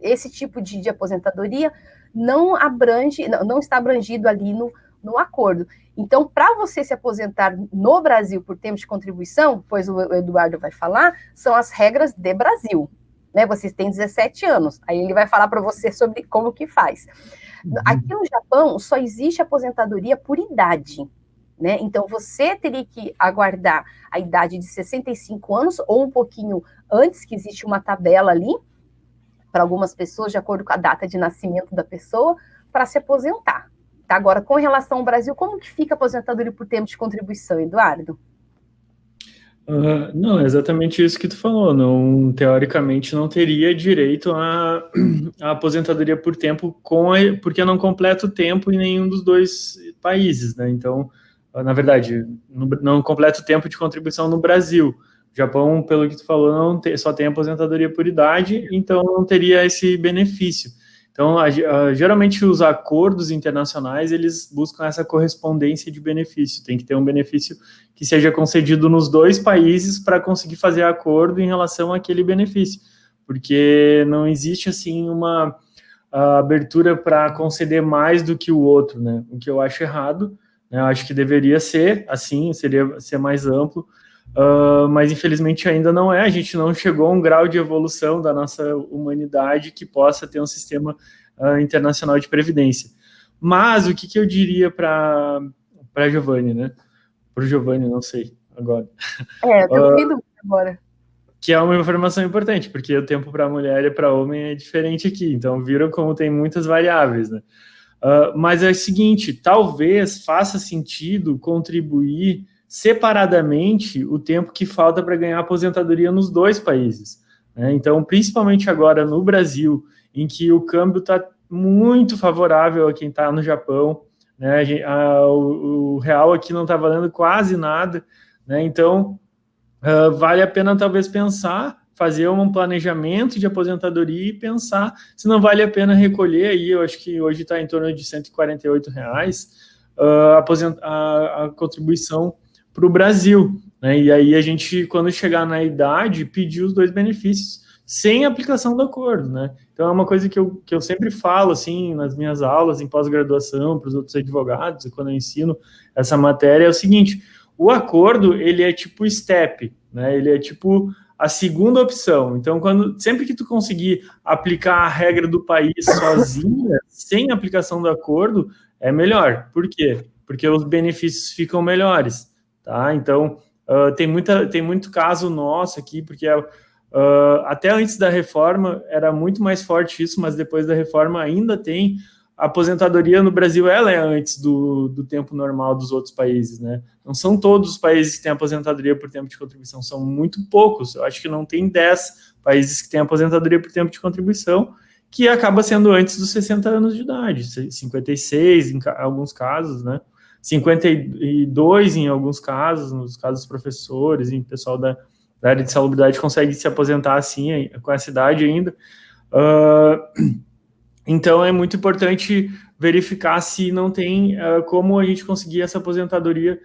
esse tipo de aposentadoria não abrange, não está abrangido ali no acordo. Então, para você se aposentar no Brasil por tempo de contribuição, pois o Eduardo vai falar, são as regras de Brasil. Né? Você tem 17 anos, aí ele vai falar para você sobre como que faz. Aqui no Japão, só existe aposentadoria por idade. Né? Então, você teria que aguardar a idade de 65 anos, ou um pouquinho antes, que existe uma tabela ali, para algumas pessoas, de acordo com a data de nascimento da pessoa, para se aposentar. Tá? Agora, com relação ao Brasil, como que fica a aposentadoria por tempo de contribuição, Eduardo? Não, é exatamente isso que tu falou. Não, teoricamente, não teria direito à aposentadoria por tempo, porque não completa o tempo em nenhum dos dois países, né? Então, na verdade, não completa o tempo de contribuição no Brasil. O Japão, pelo que tu falou, só tem aposentadoria por idade, então não teria esse benefício. Então, geralmente os acordos internacionais, eles buscam essa correspondência de benefício. Tem que ter um benefício que seja concedido nos dois países para conseguir fazer acordo em relação àquele benefício. Porque não existe, assim, uma abertura para conceder mais do que o outro, né? O que eu acho errado, né? Eu acho que deveria ser assim, ser mais amplo, mas infelizmente ainda não é. A gente não chegou a um grau de evolução da nossa humanidade que possa ter um sistema internacional de previdência. Mas o que eu diria para Giovanni, né? Para o Giovanni, não sei agora. Eu tô ouvindo agora. Que é uma informação importante, porque o tempo para mulher e para homem é diferente aqui. Então, viram como tem muitas variáveis, né? Mas é o seguinte, talvez faça sentido contribuir separadamente o tempo que falta para ganhar aposentadoria nos dois países. Né? Então, principalmente agora no Brasil, em que o câmbio está muito favorável a quem está no Japão, né? O real aqui não está valendo quase nada, né? Então, vale a pena talvez pensar, fazer um planejamento de aposentadoria e pensar se não vale a pena recolher aí, eu acho que hoje está em torno de R$148, a contribuição para o Brasil, né? E aí a gente, quando chegar na idade, pedir os dois benefícios sem aplicação do acordo, né? Então é uma coisa que eu sempre falo, assim, nas minhas aulas em pós-graduação, para os outros advogados, e quando eu ensino essa matéria, é o seguinte: o acordo, ele é tipo step, né? Ele é tipo a segunda opção. Então, sempre que tu conseguir aplicar a regra do país sozinha, sem aplicação do acordo, é melhor. Por quê? Porque os benefícios ficam melhores, tá? Então, tem muito caso nosso aqui, porque até antes da reforma era muito mais forte isso, mas depois da reforma ainda tem. A aposentadoria no Brasil, ela é antes do tempo normal dos outros países, né? Não são todos os países que têm aposentadoria por tempo de contribuição, são muito poucos. Eu acho que não tem 10 países que têm aposentadoria por tempo de contribuição, que acaba sendo antes dos 60 anos de idade, 56 em alguns casos, né? 52 em alguns casos, nos casos dos professores e pessoal da área de salubridade consegue se aposentar assim, com essa idade ainda. Então, é muito importante verificar se não tem como a gente conseguir essa aposentadoria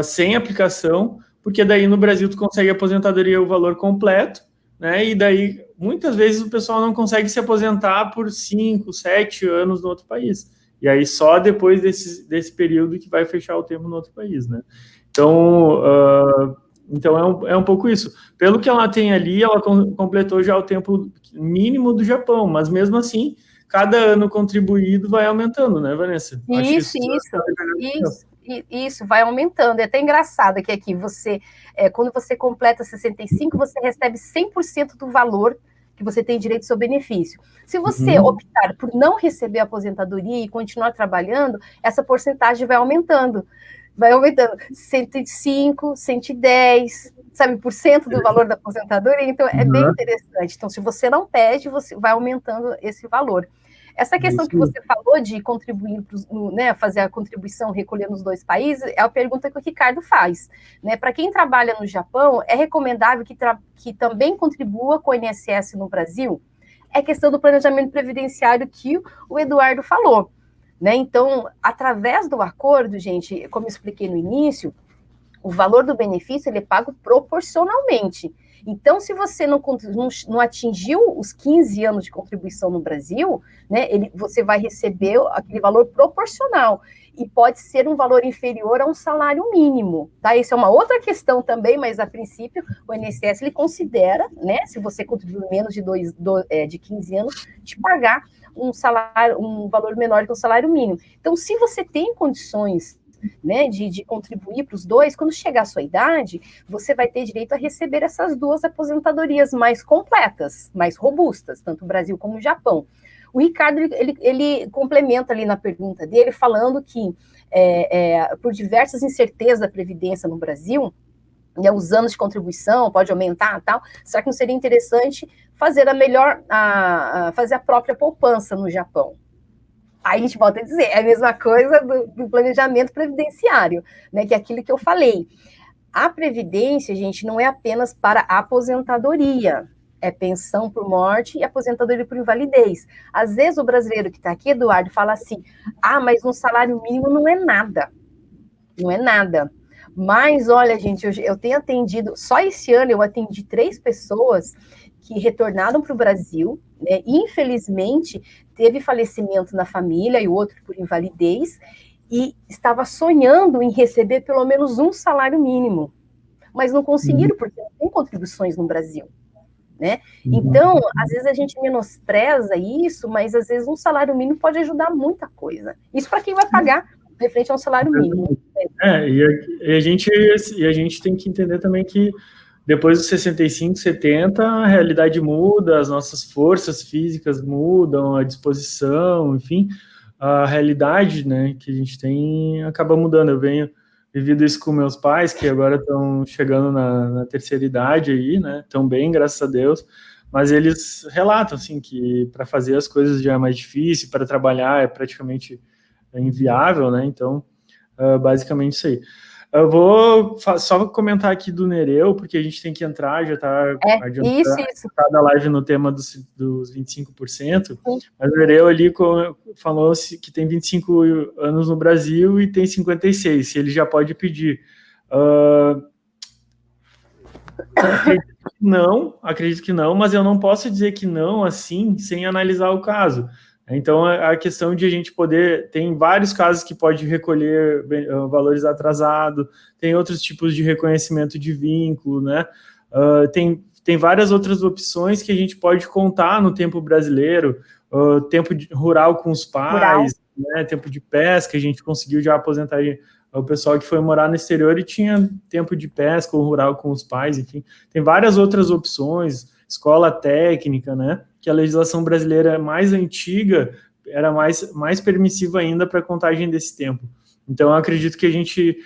sem aplicação, porque daí no Brasil tu consegue aposentadoria o valor completo, né? E daí, muitas vezes, o pessoal não consegue se aposentar por 5, 7 anos no outro país. E aí, só depois desse período que vai fechar o tempo no outro país, né? Então é um pouco isso. Pelo que ela tem ali, ela completou já o tempo mínimo do Japão, mas mesmo assim, cada ano contribuído vai aumentando, né, Vanessa? Isso, vai aumentando. É até engraçado que aqui quando você completa 65, você recebe 100% do valor que você tem direito ao seu benefício. Se você optar por não receber a aposentadoria e continuar trabalhando, essa porcentagem vai aumentando. 105, 110, sabe, por cento do valor da aposentadoria. Então, é bem interessante. Então, se você não pede, você vai aumentando esse valor. Essa questão que você falou de contribuir, né, fazer a contribuição, recolher nos dois países, é a pergunta que o Ricardo faz. Né? Para quem trabalha no Japão, é recomendável que também contribua com o INSS no Brasil? É questão do planejamento previdenciário que o Eduardo falou. Né? Então, através do acordo, gente, como eu expliquei no início, O valor do benefício ele é pago proporcionalmente. Então, se você não atingiu os 15 anos de contribuição no Brasil, né, você vai receber aquele valor proporcional. E pode ser um valor inferior a um salário mínimo. Tá? Isso é uma outra questão também, mas a princípio o INSS ele considera, né, se você contribuir menos de 15 anos, te pagar um valor menor que um salário mínimo. Então, se você tem condições, né, de contribuir para os dois, quando chegar a sua idade, você vai ter direito a receber essas duas aposentadorias mais completas, mais robustas, tanto o Brasil como o Japão. O Ricardo, ele complementa ali na pergunta dele, falando que por diversas incertezas da Previdência no Brasil, né, os anos de contribuição pode aumentar e tal, será que não seria interessante fazer fazer a própria poupança no Japão? Aí a gente volta a dizer, é a mesma coisa do planejamento previdenciário, né, que é aquilo que eu falei. A previdência, gente, não é apenas para a aposentadoria, é pensão por morte e aposentadoria por invalidez. Às vezes o brasileiro que está aqui, Eduardo, fala assim, mas um salário mínimo não é nada. Não é nada. Mas, olha, gente, eu tenho atendido, só esse ano eu atendi 3 pessoas que retornaram para o Brasil, né, infelizmente, teve falecimento na família e o outro por invalidez, e estava sonhando em receber pelo menos um salário mínimo, mas não conseguiram, porque não tem contribuições no Brasil. Né? Então, às vezes a gente menospreza isso, mas às vezes um salário mínimo pode ajudar muita coisa. Isso para quem vai pagar referente a um salário mínimo. E a gente tem que entender também que depois dos 65, 70, a realidade muda, as nossas forças físicas mudam, a disposição, enfim, a realidade, né, que a gente tem acaba mudando. Eu venho vivido isso com meus pais, que agora estão chegando na terceira idade aí, né, estão bem, graças a Deus, mas eles relatam, assim, que para fazer as coisas já é mais difícil, para trabalhar é praticamente inviável, né, então, basicamente isso aí. Eu vou só comentar aqui do Nereu, porque a gente tem que entrar, já está adiantado a live no tema dos 25%, mas o Nereu ali falou que tem 25 anos no Brasil e tem 56, se ele já pode pedir. Acredito que não, mas eu não posso dizer que não, assim, sem analisar o caso. Então, a questão de a gente poder... Tem vários casos que pode recolher valores atrasados, tem outros tipos de reconhecimento de vínculo, né? Tem várias outras opções que a gente pode contar no tempo brasileiro, tempo rural com os pais, né? Tempo de pesca, a gente conseguiu já aposentar o pessoal que foi morar no exterior e tinha tempo de pesca ou rural com os pais, enfim. Tem várias outras opções, escola técnica, né? Que a legislação brasileira mais antiga era mais permissiva ainda para a contagem desse tempo. Então, eu acredito que a gente,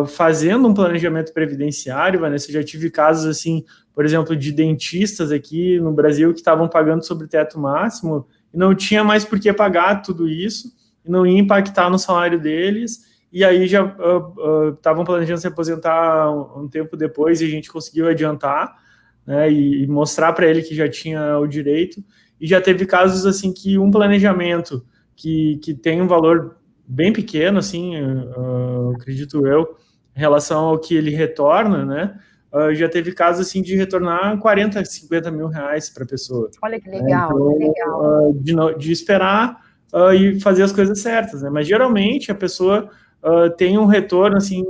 fazendo um planejamento previdenciário, Vanessa, eu já tive casos assim, por exemplo, de dentistas aqui no Brasil que estavam pagando sobre o teto máximo e não tinha mais por que pagar tudo isso, e não ia impactar no salário deles, e aí já estavam planejando se aposentar um tempo depois e a gente conseguiu adiantar, né, e mostrar para ele que já tinha o direito, e já teve casos assim que um planejamento que tem um valor bem pequeno, assim, acredito eu, em relação ao que ele retorna, né, já teve casos assim de retornar 40, 50 mil reais para a pessoa. Olha que legal, né? Então, de esperar e fazer as coisas certas, né, mas geralmente a pessoa tem um retorno assim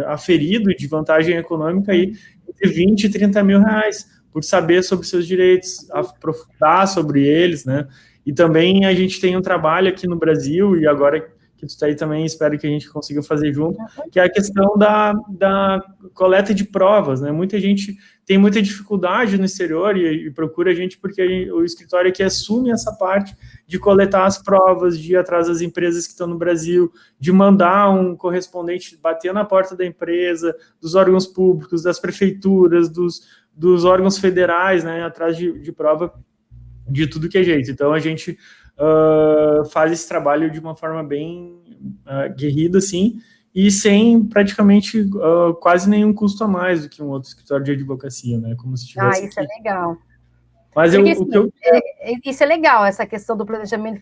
aferido de vantagem econômica aí entre 20 e 30 mil reais, por saber sobre seus direitos, aprofundar sobre eles, né? E também a gente tem um trabalho aqui no Brasil, e agora que tu está aí também, espero que a gente consiga fazer junto, que é a questão da coleta de provas, né? Muita gente tem muita dificuldade no exterior e procura a gente porque o escritório aqui assume essa parte de coletar as provas, de ir atrás das empresas que estão no Brasil, de mandar um correspondente bater na porta da empresa, dos órgãos públicos, das prefeituras, dos órgãos federais, né, atrás de prova de tudo que é jeito. Então, a gente faz esse trabalho de uma forma bem aguerrida, assim, e sem praticamente quase nenhum custo a mais do que um outro escritório de advocacia, né, como se tivesse isso aqui. É legal. Mas porque, isso é legal, essa questão do planejamento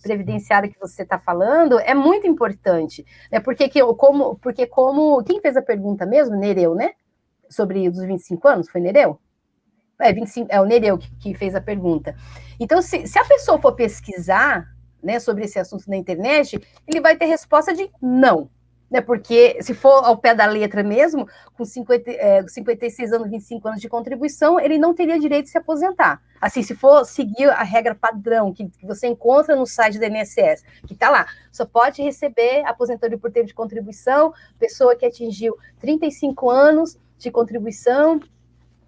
previdenciário que você está falando, é muito importante. Né? Porque quem fez a pergunta mesmo? Nereu, né? Sobre os 25 anos, foi Nereu? 25, é o Nereu que fez a pergunta. Então, se a pessoa for pesquisar, né, sobre esse assunto na internet, ele vai ter resposta de não. Né, porque se for ao pé da letra mesmo, com 56 anos, 25 anos de contribuição, ele não teria direito de se aposentar. Assim, se for seguir a regra padrão que você encontra no site do INSS, que está lá, só pode receber aposentadoria por tempo de contribuição, pessoa que atingiu 35 anos de contribuição,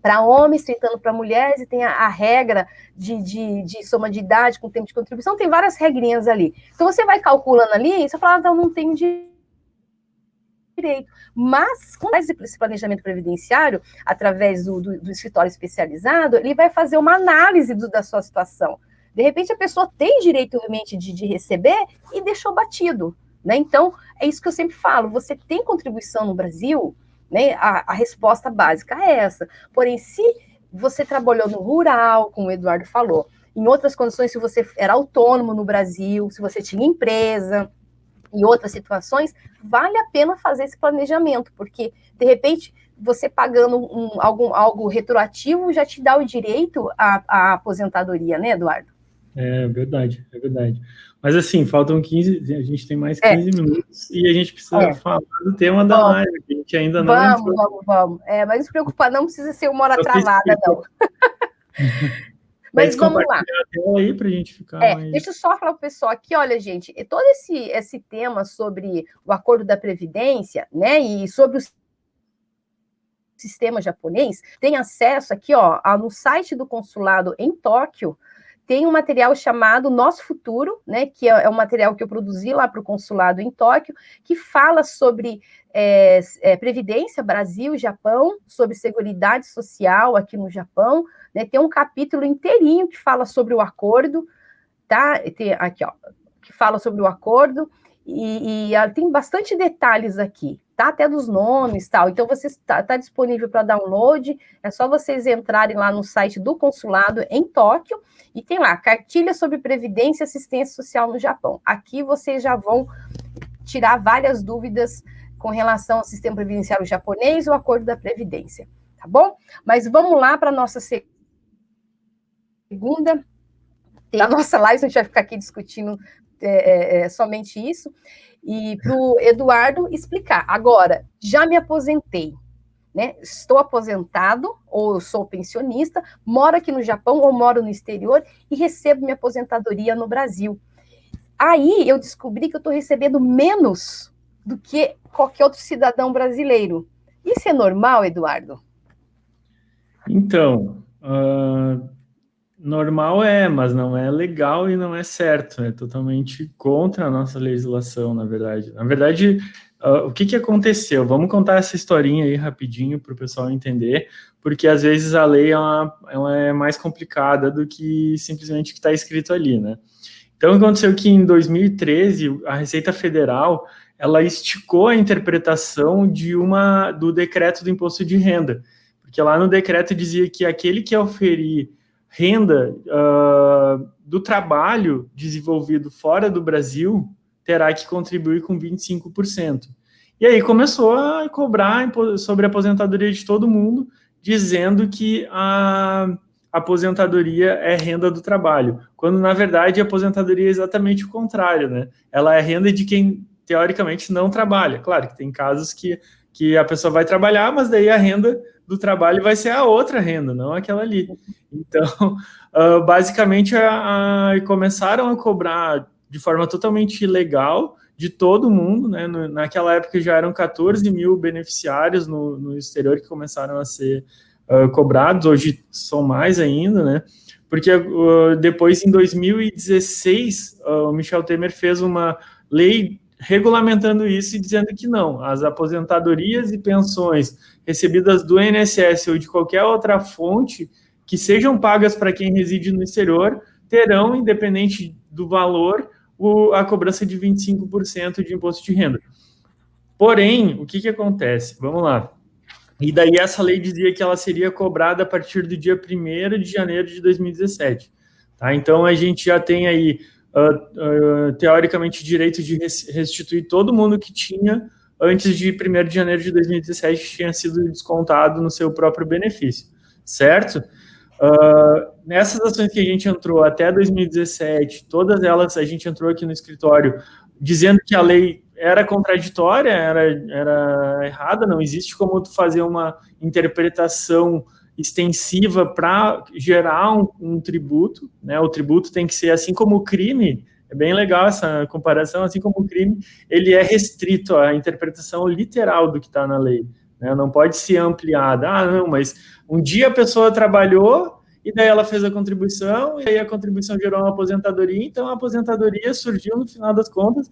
para homens, 30 anos para mulheres, e tem a regra de soma de idade com tempo de contribuição, tem várias regrinhas ali. Então, você vai calculando ali, e você fala, então, não tenho direito. Mas, com esse planejamento previdenciário, através do escritório especializado, ele vai fazer uma análise da sua situação. De repente, a pessoa tem direito, realmente, de receber e deixou batido. Né? Então, é isso que eu sempre falo, você tem contribuição no Brasil... Né? A resposta básica é essa. Porém, se você trabalhou no rural, como o Eduardo falou, em outras condições, se você era autônomo no Brasil, se você tinha empresa, em outras situações, vale a pena fazer esse planejamento, porque, de repente, você pagando algo retroativo já te dá o direito à aposentadoria, né, Eduardo? É verdade, é verdade. Mas assim, faltam 15, a gente tem mais 15 minutos e a gente precisa falar do tema da live, que a gente ainda não entrou. Vamos. Mas não se preocupa, não precisa ser uma hora travada, não. Mas vamos lá. A tela aí pra gente ficar mais... Deixa eu só falar para o pessoal aqui, olha, gente, todo esse tema sobre o acordo da Previdência, né, e sobre o sistema japonês, tem acesso aqui, ó, no site do consulado em Tóquio. Tem um material chamado Nosso Futuro, né, que é um material que eu produzi lá para o consulado em Tóquio, que fala sobre Previdência, Brasil e Japão, sobre Seguridade Social aqui no Japão, né, tem um capítulo inteirinho que fala sobre o acordo, tá? Tem aqui, ó, que fala sobre o acordo, e tem bastante detalhes aqui, tá? Até dos nomes e tal. Então, você está disponível para download, é só vocês entrarem lá no site do consulado em Tóquio, e tem lá, cartilha sobre Previdência e Assistência Social no Japão. Aqui vocês já vão tirar várias dúvidas com relação ao sistema previdenciário japonês e o acordo da Previdência, tá bom? Mas vamos lá para a nossa segunda. A nossa live, a gente vai ficar aqui discutindo somente isso. E para o Eduardo explicar. Agora, já me aposentei. Né? Estou aposentado, ou sou pensionista, moro aqui no Japão ou moro no exterior e recebo minha aposentadoria no Brasil. Aí eu descobri que eu estou recebendo menos do que qualquer outro cidadão brasileiro. Isso é normal, Eduardo? Então, normal mas não é legal e não é certo. É totalmente contra a nossa legislação, na verdade. Na verdade, o que aconteceu? Vamos contar essa historinha aí rapidinho para o pessoal entender, porque às vezes a lei ela é mais complicada do que simplesmente o que está escrito ali, né? Então, aconteceu que em 2013, a Receita Federal, ela esticou a interpretação do decreto do imposto de renda, porque lá no decreto dizia que aquele que oferir renda do trabalho desenvolvido fora do Brasil terá que contribuir com 25%. E aí começou a cobrar sobre a aposentadoria de todo mundo, dizendo que a aposentadoria é renda do trabalho, quando na verdade a aposentadoria é exatamente o contrário, né? Ela é renda de quem teoricamente não trabalha. Claro que tem casos que a pessoa vai trabalhar, mas daí a renda do trabalho vai ser a outra renda, não aquela ali. Então, basicamente, começaram a cobrar de forma totalmente ilegal de todo mundo, né? Naquela época já eram 14 mil beneficiários no exterior que começaram a ser cobrados, hoje são mais ainda, né? Porque depois, em 2016, o Michel Temer fez uma lei regulamentando isso e dizendo que não, as aposentadorias e pensões recebidas do INSS ou de qualquer outra fonte que sejam pagas para quem reside no exterior terão, independente do valor, a cobrança de 25% de imposto de renda. Porém, o que acontece? Vamos lá. E daí essa lei dizia que ela seria cobrada a partir do dia 1º de janeiro de 2017. Tá? Então, a gente já tem aí, teoricamente, direito de restituir todo mundo que tinha, antes de 1º de janeiro de 2017, tinha sido descontado no seu próprio benefício, certo? Nessas ações que a gente entrou até 2017, todas elas a gente entrou aqui no escritório dizendo que a lei era contraditória, era errada, não existe como tu fazer uma interpretação extensiva para gerar um tributo, né? O tributo tem que ser assim como o crime, é bem legal essa comparação, assim como o crime, ele é restrito à interpretação literal do que está na lei, né? Não pode ser ampliada. Ah, não, mas um dia a pessoa trabalhou e daí ela fez a contribuição e aí a contribuição gerou uma aposentadoria, então a aposentadoria surgiu no final das contas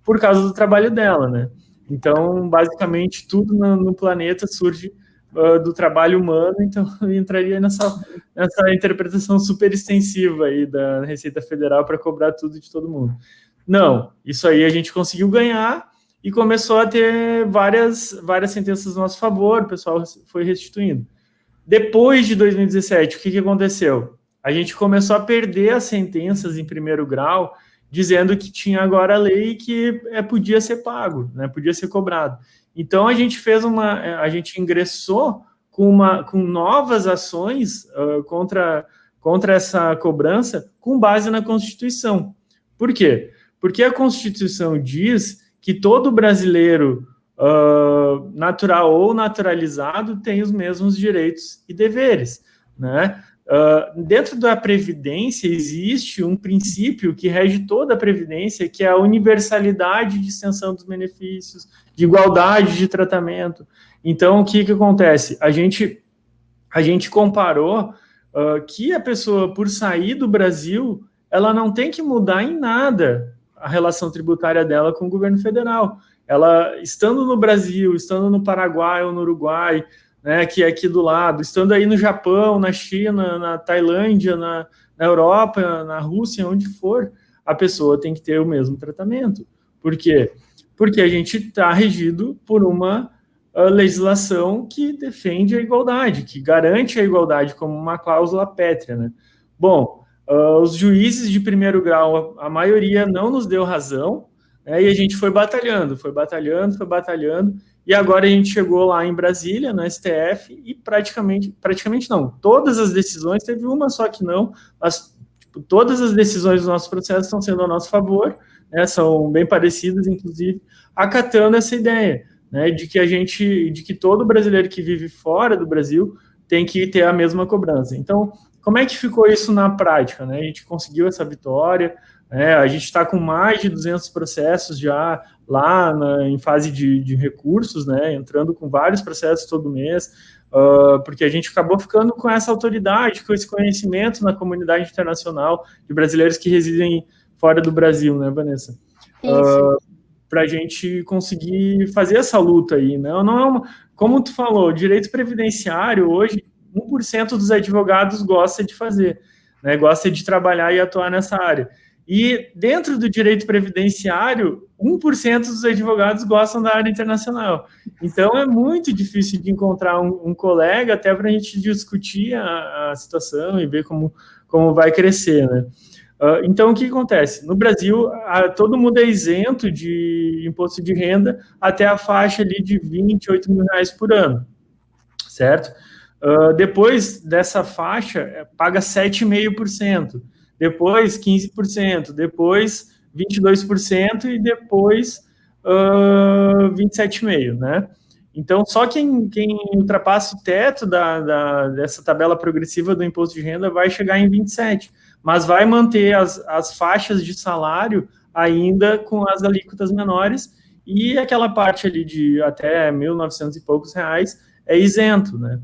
por causa do trabalho dela, né? Então, basicamente, tudo no planeta surge do trabalho humano, então eu entraria nessa interpretação super extensiva aí da Receita Federal para cobrar tudo de todo mundo. Não, isso aí a gente conseguiu ganhar e começou a ter várias sentenças a nosso favor, o pessoal foi restituindo. Depois de 2017, o que aconteceu? A gente começou a perder as sentenças em primeiro grau, dizendo que tinha agora a lei que podia ser pago, né, podia ser cobrado. Então a gente a gente ingressou com novas ações contra essa cobrança com base na Constituição. Por quê? Porque a Constituição diz que todo brasileiro natural ou naturalizado tem os mesmos direitos e deveres, né? Dentro da Previdência existe um princípio que rege toda a Previdência, que é a universalidade de extensão dos benefícios, de igualdade de tratamento. Então, o que acontece? A gente comparou que a pessoa, por sair do Brasil, ela não tem que mudar em nada a relação tributária dela com o governo federal. Ela, estando no Brasil, estando no Paraguai ou no Uruguai, né, que é aqui do lado, estando aí no Japão, na China, na Tailândia, na Europa, na Rússia, onde for, a pessoa tem que ter o mesmo tratamento. Por quê? Porque a gente está regido por uma legislação que defende a igualdade, que garante a igualdade como uma cláusula pétrea, né? Bom, os juízes de primeiro grau, a maioria não nos deu razão, né, e a gente foi batalhando, e agora a gente chegou lá em Brasília, no STF, e praticamente não, todas as decisões, teve uma só que não, mas todas as decisões do nosso processo estão sendo a nosso favor, né, são bem parecidas, inclusive, acatando essa ideia, né, de que todo brasileiro que vive fora do Brasil tem que ter a mesma cobrança. Então, como é que ficou isso na prática, né? A gente conseguiu essa vitória, a gente está com mais de 200 processos já lá em fase de recursos, né, entrando com vários processos todo mês, porque a gente acabou ficando com essa autoridade, com esse conhecimento na comunidade internacional de brasileiros que residem fora do Brasil, né, Vanessa? Para a gente conseguir fazer essa luta aí, né? Não é como tu falou, direito previdenciário hoje, 1% dos advogados gosta de fazer, né, gosta de trabalhar e atuar nessa área. E dentro do direito previdenciário, 1% dos advogados gostam da área internacional. Então, é muito difícil de encontrar um colega até para a gente discutir a situação e ver como vai crescer, né? Então, o que acontece? No Brasil, todo mundo é isento de imposto de renda até a faixa ali de R$28 mil por ano, certo? Depois dessa faixa, paga 7,5%. Depois 15%, depois 22% e depois 27,5%, né? Então, só quem ultrapassa o teto dessa tabela progressiva do imposto de renda vai chegar em 27%, mas vai manter as faixas de salário ainda com as alíquotas menores e aquela parte ali de até 1.900 e poucos reais é isento, né?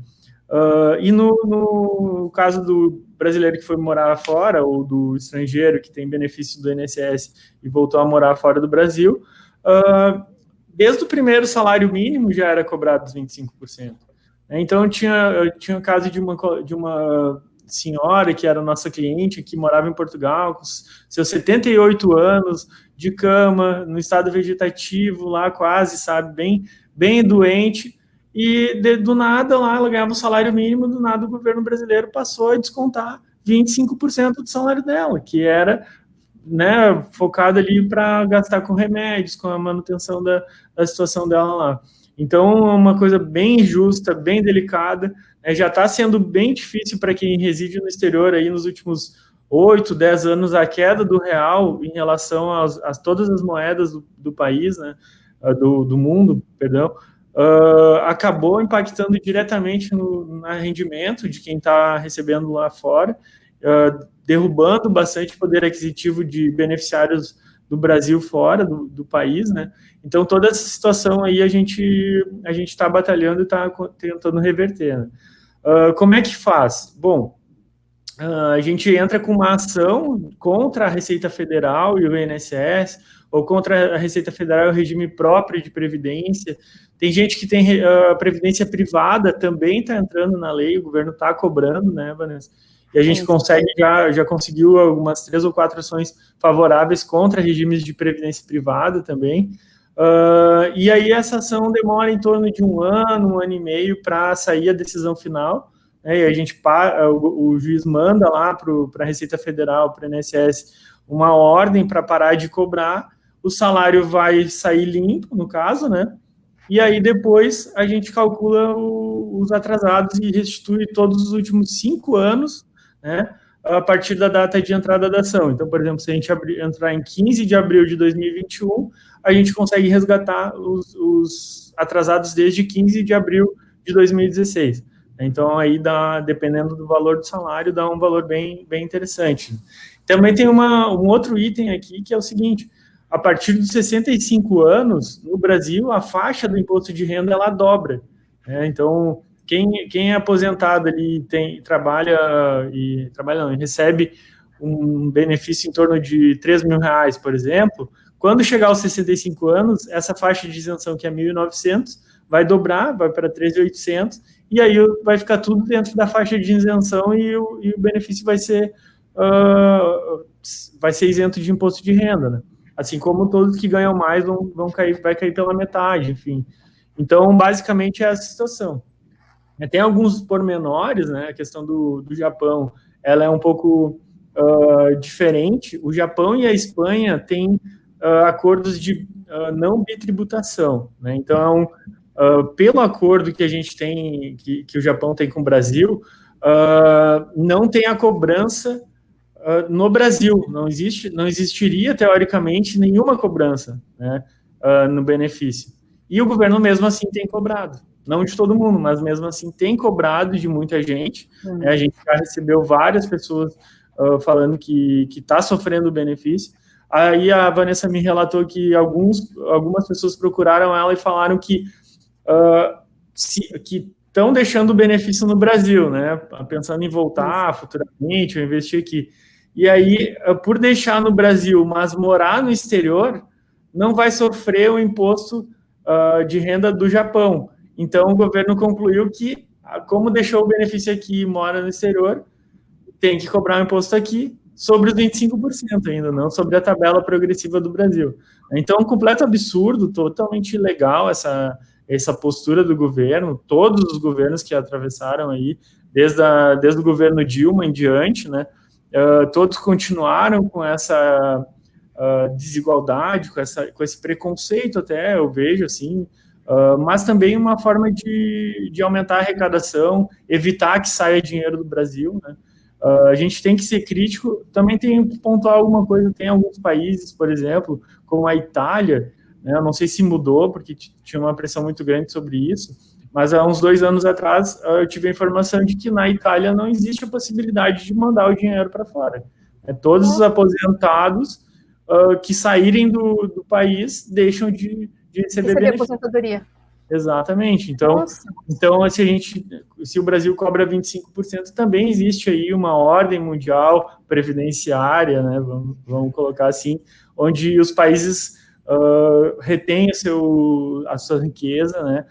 E no caso do brasileiro que foi morar fora, ou do estrangeiro que tem benefício do INSS e voltou a morar fora do Brasil, desde o primeiro salário mínimo já era cobrado os 25%. Então, eu tinha um caso de uma senhora que era nossa cliente, que morava em Portugal, com seus 78 anos, de cama, no estado vegetativo, lá quase, sabe, bem doente, e do nada lá ela ganhava o salário mínimo, do nada o governo brasileiro passou a descontar 25% do salário dela, que era, né, focado ali para gastar com remédios, com a manutenção da situação dela lá. Então, é uma coisa bem injusta, bem delicada, né, já está sendo bem difícil para quem reside no exterior aí nos últimos 8, 10 anos, a queda do real em relação a todas as moedas do país, né, do mundo, perdão, acabou impactando diretamente no rendimento de quem está recebendo lá fora, derrubando bastante poder aquisitivo de beneficiários do Brasil fora do país, né? Então, toda essa situação aí a gente está batalhando e está tentando reverter, né? Como é que faz? Bom, a gente entra com uma ação contra a Receita Federal e o INSS, ou contra a Receita Federal e o regime próprio de previdência. Tem gente que tem a previdência privada, também está entrando na lei, o governo está cobrando, né, Vanessa? E a gente consegue, já conseguiu algumas 3 ou 4 ações favoráveis contra regimes de previdência privada também. E aí essa ação demora em torno de 1 ano e meio para sair a decisão final, né, e a gente, o juiz manda lá para a Receita Federal, para o INSS, uma ordem para parar de cobrar, o salário vai sair limpo, no caso, né? E aí depois a gente calcula os atrasados e restitui todos os últimos 5 anos, né, a partir da data de entrada da ação. Então, por exemplo, se a gente entrar em 15 de abril de 2021, a gente consegue resgatar os atrasados desde 15 de abril de 2016. Então, aí, dependendo do valor do salário, dá um valor bem interessante. Também tem um outro item aqui, que é o seguinte: a partir dos 65 anos, no Brasil, a faixa do imposto de renda, ela dobra, né? Então, quem é aposentado ali, trabalha e recebe um benefício em torno de R$3.000, por exemplo, quando chegar aos 65 anos, essa faixa de isenção, que é 1.900, vai dobrar, vai para 3.800, e aí vai ficar tudo dentro da faixa de isenção e o benefício vai ser isento de imposto de renda, né? Assim como todos que ganham mais vai cair pela metade, enfim. Então, basicamente, é essa situação. Tem alguns pormenores, né? A questão do Japão, ela é um pouco diferente. O Japão e a Espanha têm acordos de não bitributação, né? Então, pelo acordo que a gente tem, que o Japão tem com o Brasil, não tem a cobrança no Brasil. Não existiria, teoricamente, nenhuma cobrança, né, no benefício. E o governo, mesmo assim, tem cobrado. Não de todo mundo, mas mesmo assim tem cobrado de muita gente. Né? A gente já recebeu várias pessoas falando que está sofrendo o benefício. Aí a Vanessa me relatou que algumas pessoas procuraram ela e falaram que estão deixando o benefício no Brasil, né? Pensando em voltar futuramente ou investir aqui. E aí, por deixar no Brasil, mas morar no exterior, não vai sofrer o imposto de renda do Japão. Então, o governo concluiu que, como deixou o benefício aqui e mora no exterior, tem que cobrar um imposto aqui sobre os 25% ainda, não sobre a tabela progressiva do Brasil. Então, um completo absurdo, totalmente ilegal essa postura do governo, todos os governos que atravessaram aí, desde o governo Dilma em diante, né? Todos continuaram com essa desigualdade, com esse preconceito até, eu vejo assim, mas também uma forma de aumentar a arrecadação, evitar que saia dinheiro do Brasil, né? A gente tem que ser crítico, também tem que pontuar alguma coisa, tem alguns países, por exemplo, como a Itália, né, eu não sei se mudou, porque tinha uma pressão muito grande sobre isso, mas há uns 2 anos atrás eu tive a informação de que na Itália não existe a possibilidade de mandar o dinheiro para fora. Todos os aposentados que saírem do país deixam de receber benefício. Aposentadoria. Exatamente. Então se o Brasil cobra 25%, também existe aí uma ordem mundial previdenciária, né, vamos colocar assim, onde os países retêm a sua riqueza, né,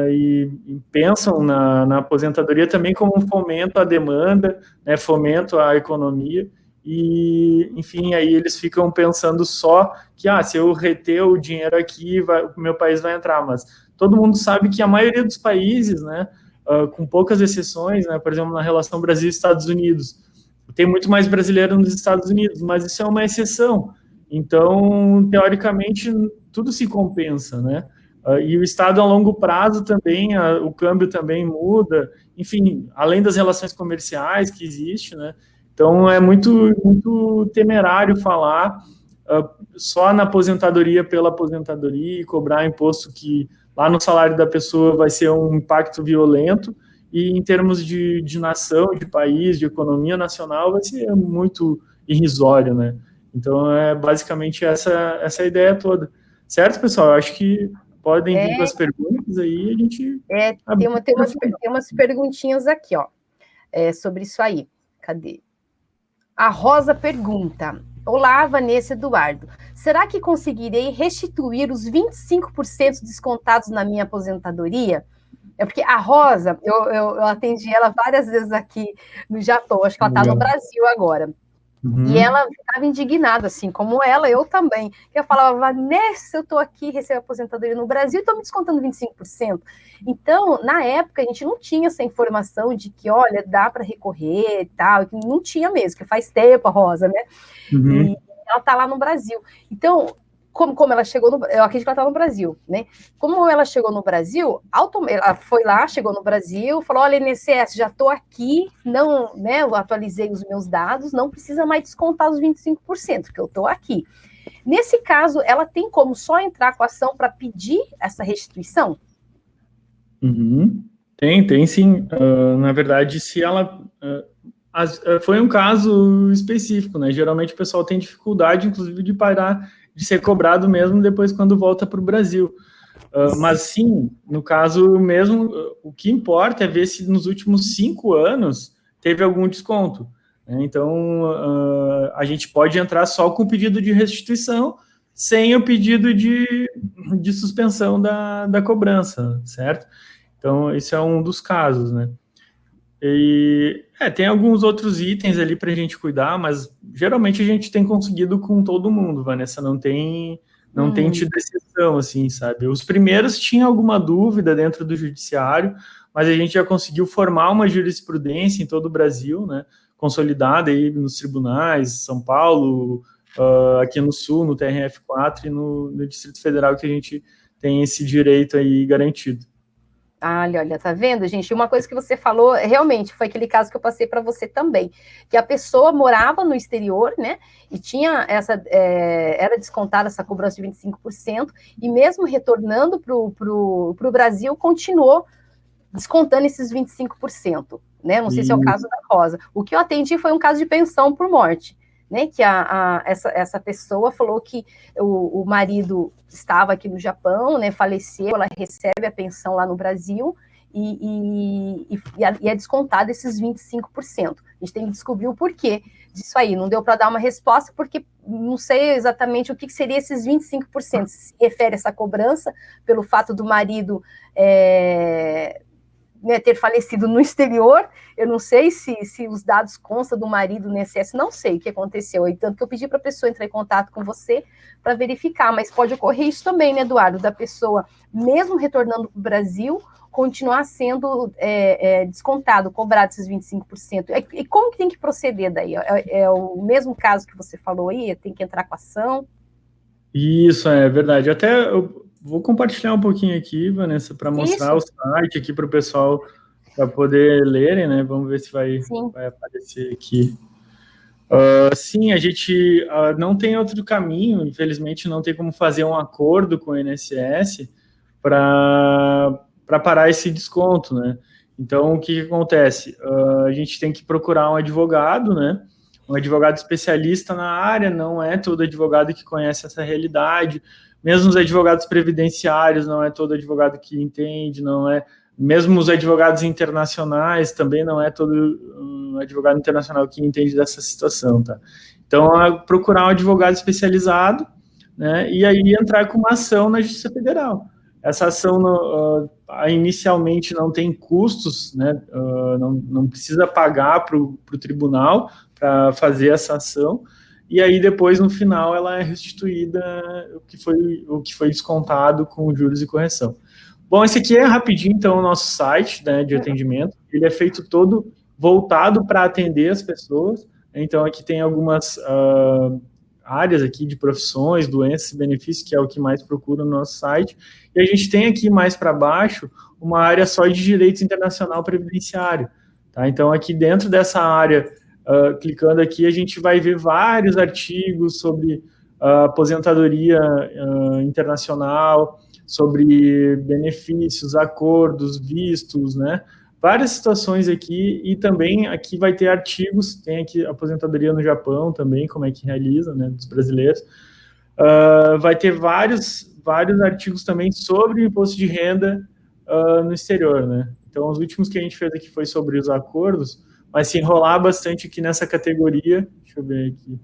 e pensam na aposentadoria também como um fomento à demanda, né, fomento à economia. e, enfim, aí eles ficam pensando só que, se eu reter o dinheiro aqui, o meu país vai entrar, mas todo mundo sabe que a maioria dos países, né, com poucas exceções, né, por exemplo, na relação Brasil e Estados Unidos, tem muito mais brasileiro nos Estados Unidos, mas isso é uma exceção. Então, teoricamente, tudo se compensa, né? E o Estado a longo prazo também, o câmbio também muda, enfim, além das relações comerciais que existe, né? Então, é muito temerário falar só na aposentadoria pela aposentadoria e cobrar imposto que lá no salário da pessoa vai ser um impacto violento, e em termos de nação, de país, de economia nacional, vai ser muito irrisório, né? Então, é basicamente essa a ideia toda. Certo, pessoal? Eu acho que podem vir com as perguntas aí, a gente... Tem umas perguntinhas aqui, ó, sobre isso aí. Cadê? A Rosa pergunta: olá, Vanessa Eduardo, será que conseguirei restituir os 25% descontados na minha aposentadoria? É porque a Rosa, eu atendi ela várias vezes aqui no Japão, acho que ela está no Brasil agora. Uhum. E ela ficava indignada, assim, como ela, eu também. Eu falava, Vanessa, eu estou aqui, recebo aposentadoria no Brasil e estou me descontando 25%. Então, na época, a gente não tinha essa informação de que, olha, dá para recorrer e tal, não tinha mesmo, que faz tempo a Rosa, né? Uhum. E ela está lá no Brasil. Então, como ela chegou eu acredito que ela está no Brasil, né? Como ela chegou no Brasil, ela foi lá, chegou no Brasil, falou, olha, INSS, já estou aqui, não, né, eu atualizei os meus dados, não precisa mais descontar os 25%, que eu estou aqui. Nesse caso, ela tem como só entrar com a ação para pedir essa restituição? Uhum. Tem sim. Na verdade, se ela... foi um caso específico, né? Geralmente o pessoal tem dificuldade, inclusive, de parar de ser cobrado mesmo depois quando volta para o Brasil. Mas sim, no caso mesmo, o que importa é ver se nos últimos 5 anos teve algum desconto, né? Então, a gente pode entrar só com o pedido de restituição, sem o pedido de suspensão da cobrança, certo? Então, esse é um dos casos, né? E tem alguns outros itens ali para a gente cuidar, mas geralmente a gente tem conseguido com todo mundo, Vanessa, não tem tido exceção, assim, sabe? Os primeiros tinham alguma dúvida dentro do judiciário, mas a gente já conseguiu formar uma jurisprudência em todo o Brasil, né? Consolidada aí nos tribunais, São Paulo, aqui no Sul, no TRF4 e no Distrito Federal, que a gente tem esse direito aí garantido. Olha, tá vendo, gente? Uma coisa que você falou, realmente, foi aquele caso que eu passei para você também, que a pessoa morava no exterior, né, e tinha era descontada essa cobrança de 25%, e mesmo retornando pro Brasil, continuou descontando esses 25%, né, não sei se é o caso da Rosa. O que eu atendi foi um caso de pensão por morte, né, que essa pessoa falou que o marido estava aqui no Japão, né, faleceu, ela recebe a pensão lá no Brasil e é descontado esses 25%. A gente tem que descobrir o porquê disso aí. Não deu para dar uma resposta, porque não sei exatamente o que seria esses 25%. Se refere a essa cobrança pelo fato do marido ter falecido no exterior. Eu não sei se os dados constam do marido no INSS, não sei o que aconteceu, e tanto que eu pedi para a pessoa entrar em contato com você para verificar, mas pode ocorrer isso também, né, Eduardo, da pessoa, mesmo retornando para o Brasil, continuar sendo descontado, cobrado esses 25%. E como que tem que proceder daí? É o mesmo caso que você falou aí? Tem que entrar com a ação? Isso, é verdade. Até eu vou compartilhar um pouquinho aqui, Vanessa, para mostrar o site aqui para o pessoal, para poder lerem, né? Vamos ver se vai aparecer aqui. Sim, a gente não tem outro caminho, infelizmente não tem como fazer um acordo com o INSS para parar esse desconto, né? Então, o que acontece? A gente tem que procurar um advogado, né? Um advogado especialista na área, não é todo advogado que conhece essa realidade, mesmo os advogados previdenciários, não é todo advogado que entende, não é, mesmo os advogados internacionais, também não é todo um advogado internacional que entende dessa situação, tá? Então, procurar um advogado especializado, né, e aí entrar com uma ação na Justiça Federal. Essa ação inicialmente não tem custos, né, não precisa pagar para o tribunal, para fazer essa ação, e aí depois, no final, ela é restituída o que foi descontado com juros e correção. Bom, esse aqui é rapidinho, então, o nosso site, né, de atendimento. Ele é feito todo voltado para atender as pessoas. Então, aqui tem algumas áreas aqui de profissões, doenças e benefícios, que é o que mais procura no nosso site. E a gente tem aqui mais para baixo uma área só de direito internacional previdenciário. Tá? Então, aqui dentro dessa área, clicando aqui, a gente vai ver vários artigos sobre aposentadoria internacional, sobre benefícios, acordos, vistos, né? Várias situações aqui, e também aqui vai ter artigos, tem aqui aposentadoria no Japão também, como é que realiza, né, dos brasileiros. Vai ter vários artigos também sobre o imposto de renda no exterior, né? Então, os últimos que a gente fez aqui foi sobre os acordos, mas se enrolar bastante aqui nessa categoria, deixa eu ver aqui,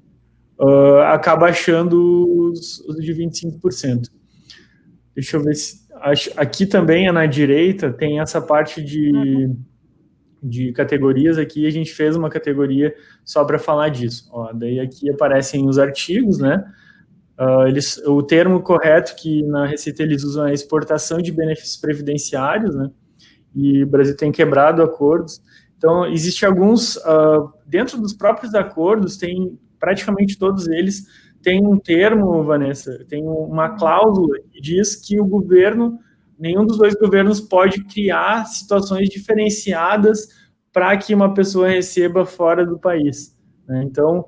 acaba achando os de 25%. Deixa eu ver se... Aqui também, na direita, tem essa parte de categorias aqui, a gente fez uma categoria só para falar disso. Ó, daí aqui aparecem os artigos, né? O termo correto que na Receita eles usam é exportação de benefícios previdenciários, né? E o Brasil tem quebrado acordos. Então, existe alguns... dentro dos próprios acordos, tem praticamente todos eles... Tem um termo, Vanessa, tem uma cláusula que diz que o governo, nenhum dos dois governos pode criar situações diferenciadas para que uma pessoa receba fora do país, né? Então,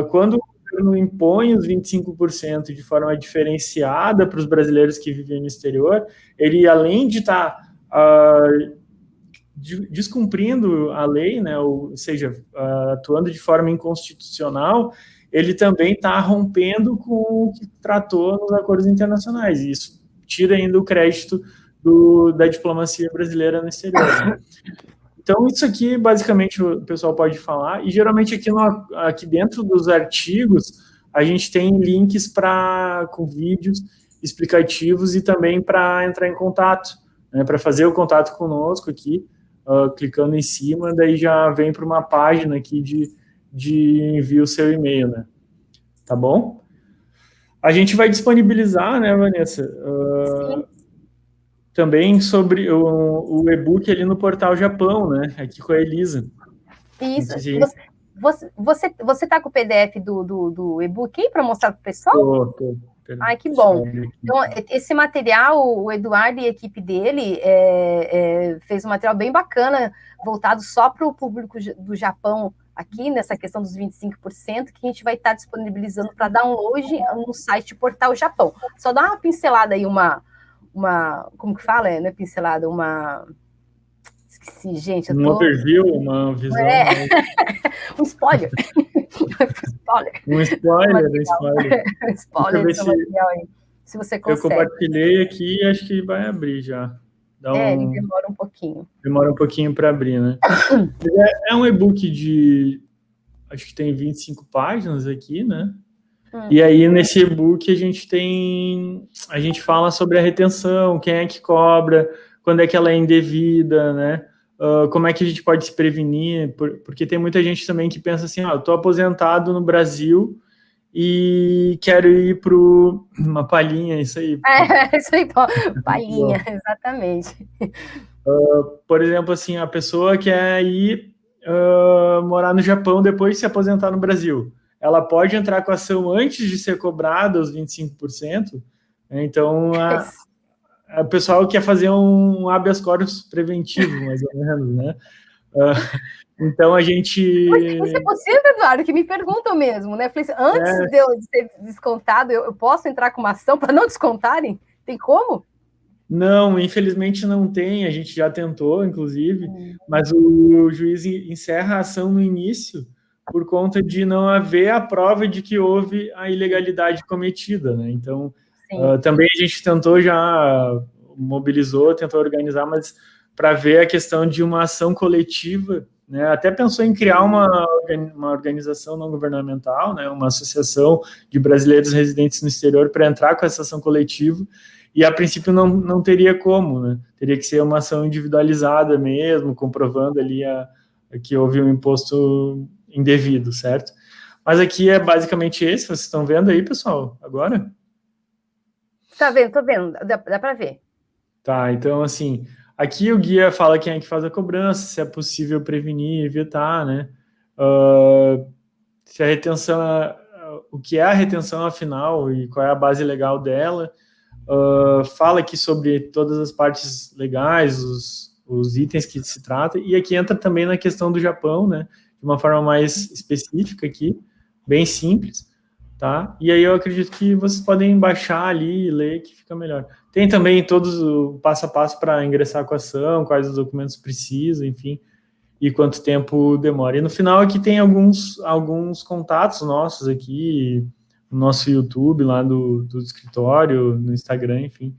quando o governo impõe os 25% de forma diferenciada para os brasileiros que vivem no exterior, ele, além de estar descumprindo a lei, né, ou seja, atuando de forma inconstitucional, ele também está rompendo com o que tratou nos acordos internacionais, e isso tira ainda o crédito da diplomacia brasileira no exterior, né? Então, isso aqui, basicamente, o pessoal pode falar, e geralmente aqui dentro dos artigos, a gente tem links com vídeos explicativos e também para entrar em contato, né, para fazer o contato conosco aqui, clicando em cima, daí já vem para uma página aqui de envio o seu e-mail, né? Tá bom? A gente vai disponibilizar, né, Vanessa, também sobre o e-book ali no Portal Japão, né? Aqui com a Elisa. Isso. Você tá com o PDF do e-book aí para mostrar para o pessoal? Tô. Ai, que bom. Então, esse material, o Eduardo e a equipe dele fez um material bem bacana, voltado só para o público do Japão, aqui nessa questão dos 25%, que a gente vai estar disponibilizando para download no site Portal Japão. Só dá uma pincelada aí, como que fala? Não é pincelada, esqueci, gente. Um overview, uma visão. Um spoiler. Um spoiler. Um spoiler desse material aí, se você consegue. Eu compartilhei aqui e acho que vai abrir já. Ele demora um pouquinho. Demora um pouquinho para abrir, né? É um e-book acho que tem 25 páginas aqui, né? E aí, nesse e-book, a gente fala sobre a retenção, quem é que cobra, quando é que ela é indevida, né? Como é que a gente pode se prevenir, porque tem muita gente também que pensa assim, eu estou aposentado no Brasil e quero ir para uma palhinha, isso aí. Isso aí, palhinha, exatamente. Por exemplo, assim, a pessoa quer ir morar no Japão depois de se aposentar no Brasil. Ela pode entrar com a ação antes de ser cobrada os 25%. Né? Então, o pessoal quer fazer um habeas corpus preventivo, mais ou menos, né? Então, a gente... Isso é possível, Eduardo? Que me perguntam mesmo, né? Falei assim, antes de eu ser descontado, eu posso entrar com uma ação para não descontarem? Tem como? Não, infelizmente não tem. A gente já tentou, inclusive, mas o juiz encerra a ação no início por conta de não haver a prova de que houve a ilegalidade cometida, né? Então, também a gente tentou tentou organizar, mas para ver a questão de uma ação coletiva, né? Até pensou em criar uma organização não governamental, né? Uma associação de brasileiros residentes no exterior para entrar com essa ação coletiva, e a princípio não teria como, né? Teria que ser uma ação individualizada mesmo, comprovando ali que houve um imposto indevido, certo? Mas aqui é basicamente esse, vocês estão vendo aí, pessoal, agora? Tá vendo, tô vendo, dá para ver. Tá, então, assim, aqui o guia fala quem é que faz a cobrança, se é possível prevenir, evitar, né? Se a retenção, o que é a retenção afinal e qual é a base legal dela. Fala aqui sobre todas as partes legais, os itens que se trata, e aqui entra também na questão do Japão, né? De uma forma mais específica aqui, bem simples, tá? E aí eu acredito que vocês podem baixar ali e ler que fica melhor. Tem também todos o passo a passo para ingressar com a ação, quais os documentos precisam, enfim, e quanto tempo demora. E no final aqui tem alguns contatos nossos aqui, no nosso YouTube, lá do escritório, no Instagram, enfim,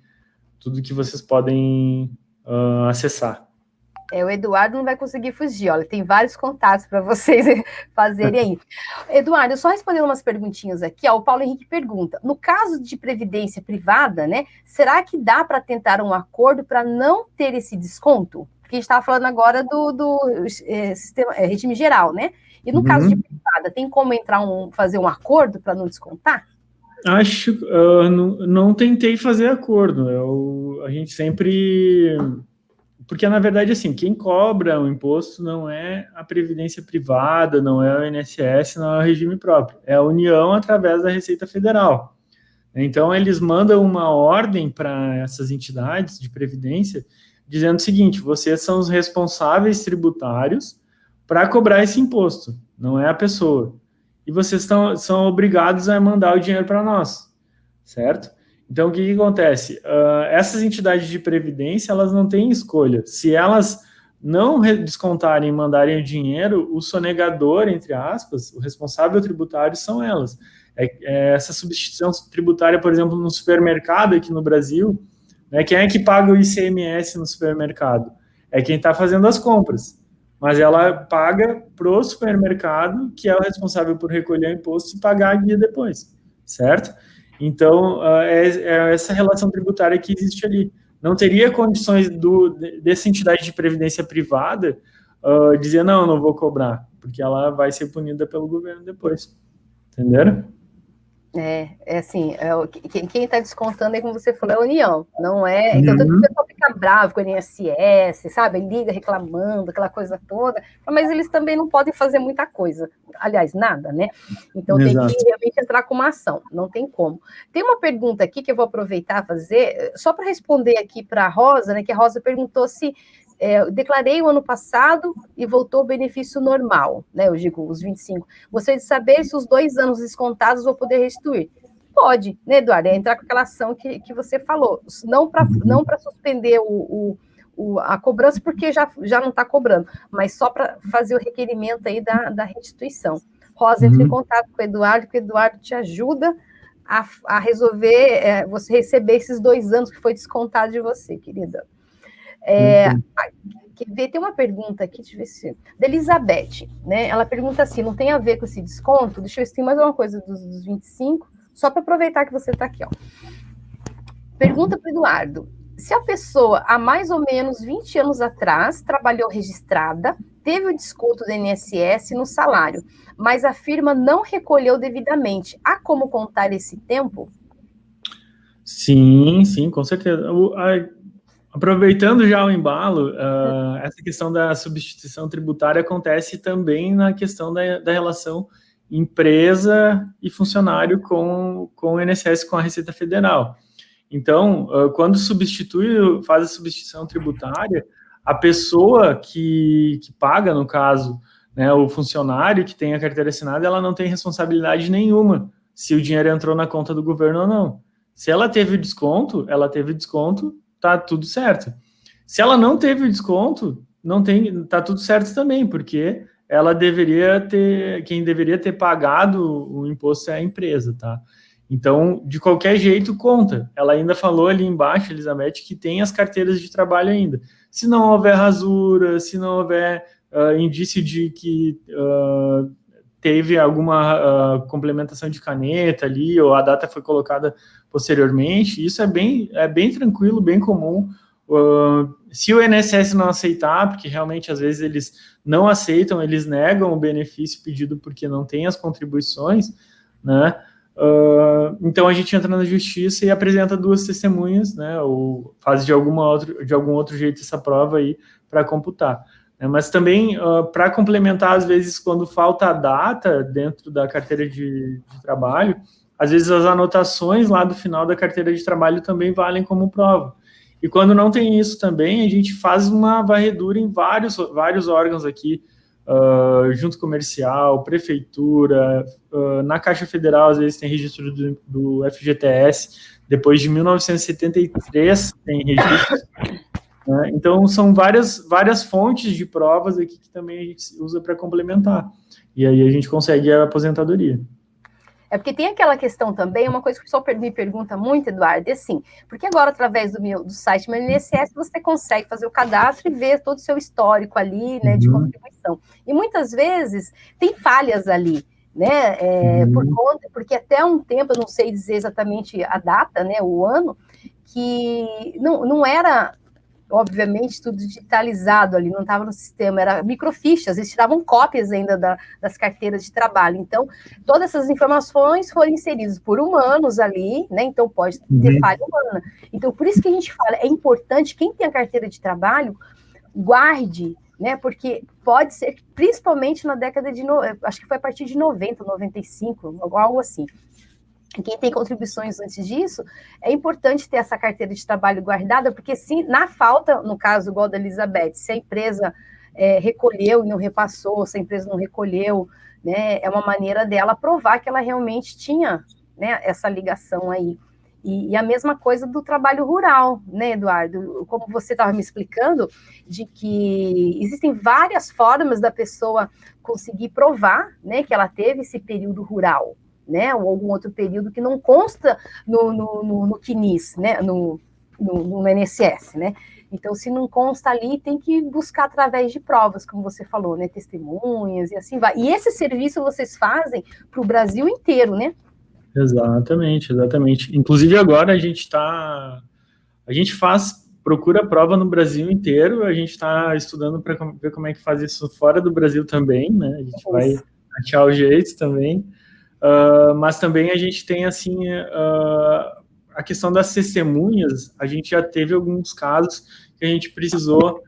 tudo que vocês podem acessar. O Eduardo não vai conseguir fugir, olha, tem vários contatos para vocês fazerem aí. Eduardo, eu só respondendo umas perguntinhas aqui, ó, o Paulo Henrique pergunta, no caso de previdência privada, né, será que dá para tentar um acordo para não ter esse desconto? Porque a gente estava falando agora do sistema, regime geral, né? E no caso de privada, tem como fazer um acordo para não descontar? Acho, não tentei fazer acordo, a gente sempre... Porque, na verdade, assim, quem cobra o imposto não é a Previdência Privada, não é o INSS, não é o regime próprio. É a União através da Receita Federal. Então, eles mandam uma ordem para essas entidades de previdência dizendo o seguinte, vocês são os responsáveis tributários para cobrar esse imposto, não é a pessoa. E vocês são obrigados a mandar o dinheiro para nós, certo? Então, o que acontece? Essas entidades de previdência, elas não têm escolha. Se elas não descontarem e mandarem o dinheiro, o sonegador, entre aspas, o responsável tributário são elas. Essa substituição tributária, por exemplo, no supermercado aqui no Brasil, né, quem é que paga o ICMS no supermercado? É quem está fazendo as compras. Mas ela paga para o supermercado, que é o responsável por recolher o imposto e pagar a guia depois, certo? Então, é essa relação tributária que existe ali. Não teria condições dessa entidade de previdência privada dizer, não vou cobrar, porque ela vai ser punida pelo governo depois. Entenderam? Assim, quem está descontando aí, como você falou, é a União, não é? Então, todo o pessoal fica bravo com o INSS, sabe? Liga reclamando, aquela coisa toda, mas eles também não podem fazer muita coisa, aliás, nada, né? Então, Exato. Tem que realmente entrar com uma ação, não tem como. Tem uma pergunta aqui que eu vou aproveitar a fazer, só para responder aqui para a Rosa, né? Que a Rosa perguntou se declarei o ano passado e voltou o benefício normal, né? Eu digo, os 25. Gostaria de saber se os 2 anos descontados vou poder restituir. Pode, né, Eduardo? É entrar com aquela ação que você falou. Não para suspender a cobrança, porque já não está cobrando, mas só para fazer o requerimento aí da restituição. Rosa, entre em contato com o Eduardo, que o Eduardo te ajuda a resolver, você receber esses 2 anos que foi descontado de você, querida. Tem uma pergunta aqui, deixa eu ver se... da Elizabeth, né? Ela pergunta assim, não tem a ver com esse desconto? Deixa eu ver se tem mais uma coisa dos 25, só para aproveitar que você está aqui, ó. Pergunta para o Eduardo, se a pessoa, há mais ou menos 20 anos atrás, trabalhou registrada, teve o desconto do INSS no salário, mas a firma não recolheu devidamente, há como contar esse tempo? Sim, com certeza. Aproveitando já o embalo, essa questão da substituição tributária acontece também na questão da relação empresa e funcionário com o INSS, com a Receita Federal. Então, quando faz a substituição tributária, a pessoa que paga, no caso, né, o funcionário que tem a carteira assinada, ela não tem responsabilidade nenhuma se o dinheiro entrou na conta do governo ou não. Se ela teve desconto, tá tudo certo. Se ela não teve o desconto, tá tudo certo também, porque quem deveria ter pagado o imposto é a empresa, tá? Então, de qualquer jeito, conta. Ela ainda falou ali embaixo, Elizabeth, que tem as carteiras de trabalho ainda. Se não houver rasura, se não houver indício de que teve alguma complementação de caneta ali, ou a data foi colocada posteriormente, isso é bem tranquilo, bem comum. Se o INSS não aceitar, porque realmente às vezes eles não aceitam, eles negam o benefício pedido porque não tem as contribuições, né? Então a gente entra na justiça e apresenta 2 testemunhas, né? Ou faz de algum outro jeito essa prova aí para computar. Mas também, para complementar, às vezes, quando falta a data dentro da carteira de trabalho, às vezes as anotações lá do final da carteira de trabalho também valem como prova. E quando não tem isso também, a gente faz uma varredura em vários órgãos aqui, junto comercial, prefeitura, na Caixa Federal, às vezes tem registro do FGTS, depois de 1973 tem registro. Né? Então, são várias fontes de provas aqui que também a gente usa para complementar. E aí a gente consegue a aposentadoria. É porque tem aquela questão também, uma coisa que o pessoal me pergunta muito, Eduardo, é assim, porque agora, através do site meu INSS, você consegue fazer o cadastro e ver todo o seu histórico ali, né, de contribuição. E muitas vezes tem falhas ali, né, porque até um tempo, eu não sei dizer exatamente a data, né, o ano, que não era... obviamente, tudo digitalizado ali, não estava no sistema, era microfichas, eles tiravam cópias ainda das carteiras de trabalho. Então, todas essas informações foram inseridas por humanos ali, né? Então, pode ter falha humana. Então, por isso que a gente fala, é importante, quem tem a carteira de trabalho, guarde, né? Porque pode ser, principalmente na década de... acho que foi a partir de 90, 95, algo assim. Quem tem contribuições antes disso, é importante ter essa carteira de trabalho guardada, porque se na falta, no caso igual da Elizabeth, se a empresa recolheu e não repassou, se a empresa não recolheu, né, é uma maneira dela provar que ela realmente tinha, né, essa ligação aí. E a mesma coisa do trabalho rural, né, Eduardo? Como você estava me explicando, de que existem várias formas da pessoa conseguir provar, né, que ela teve esse período rural, né, ou algum outro período que não consta no CNIS, né, no INSS, né? Então, se não consta ali, tem que buscar através de provas, como você falou, né, testemunhas e assim vai. E esse serviço vocês fazem para o Brasil inteiro, né? Exatamente. Inclusive agora a gente procura prova no Brasil inteiro, a gente está estudando para ver como é que faz isso fora do Brasil também, né? A gente vai achar o jeito também. Mas também a gente tem, assim, a questão das testemunhas. A gente já teve alguns casos que a gente precisou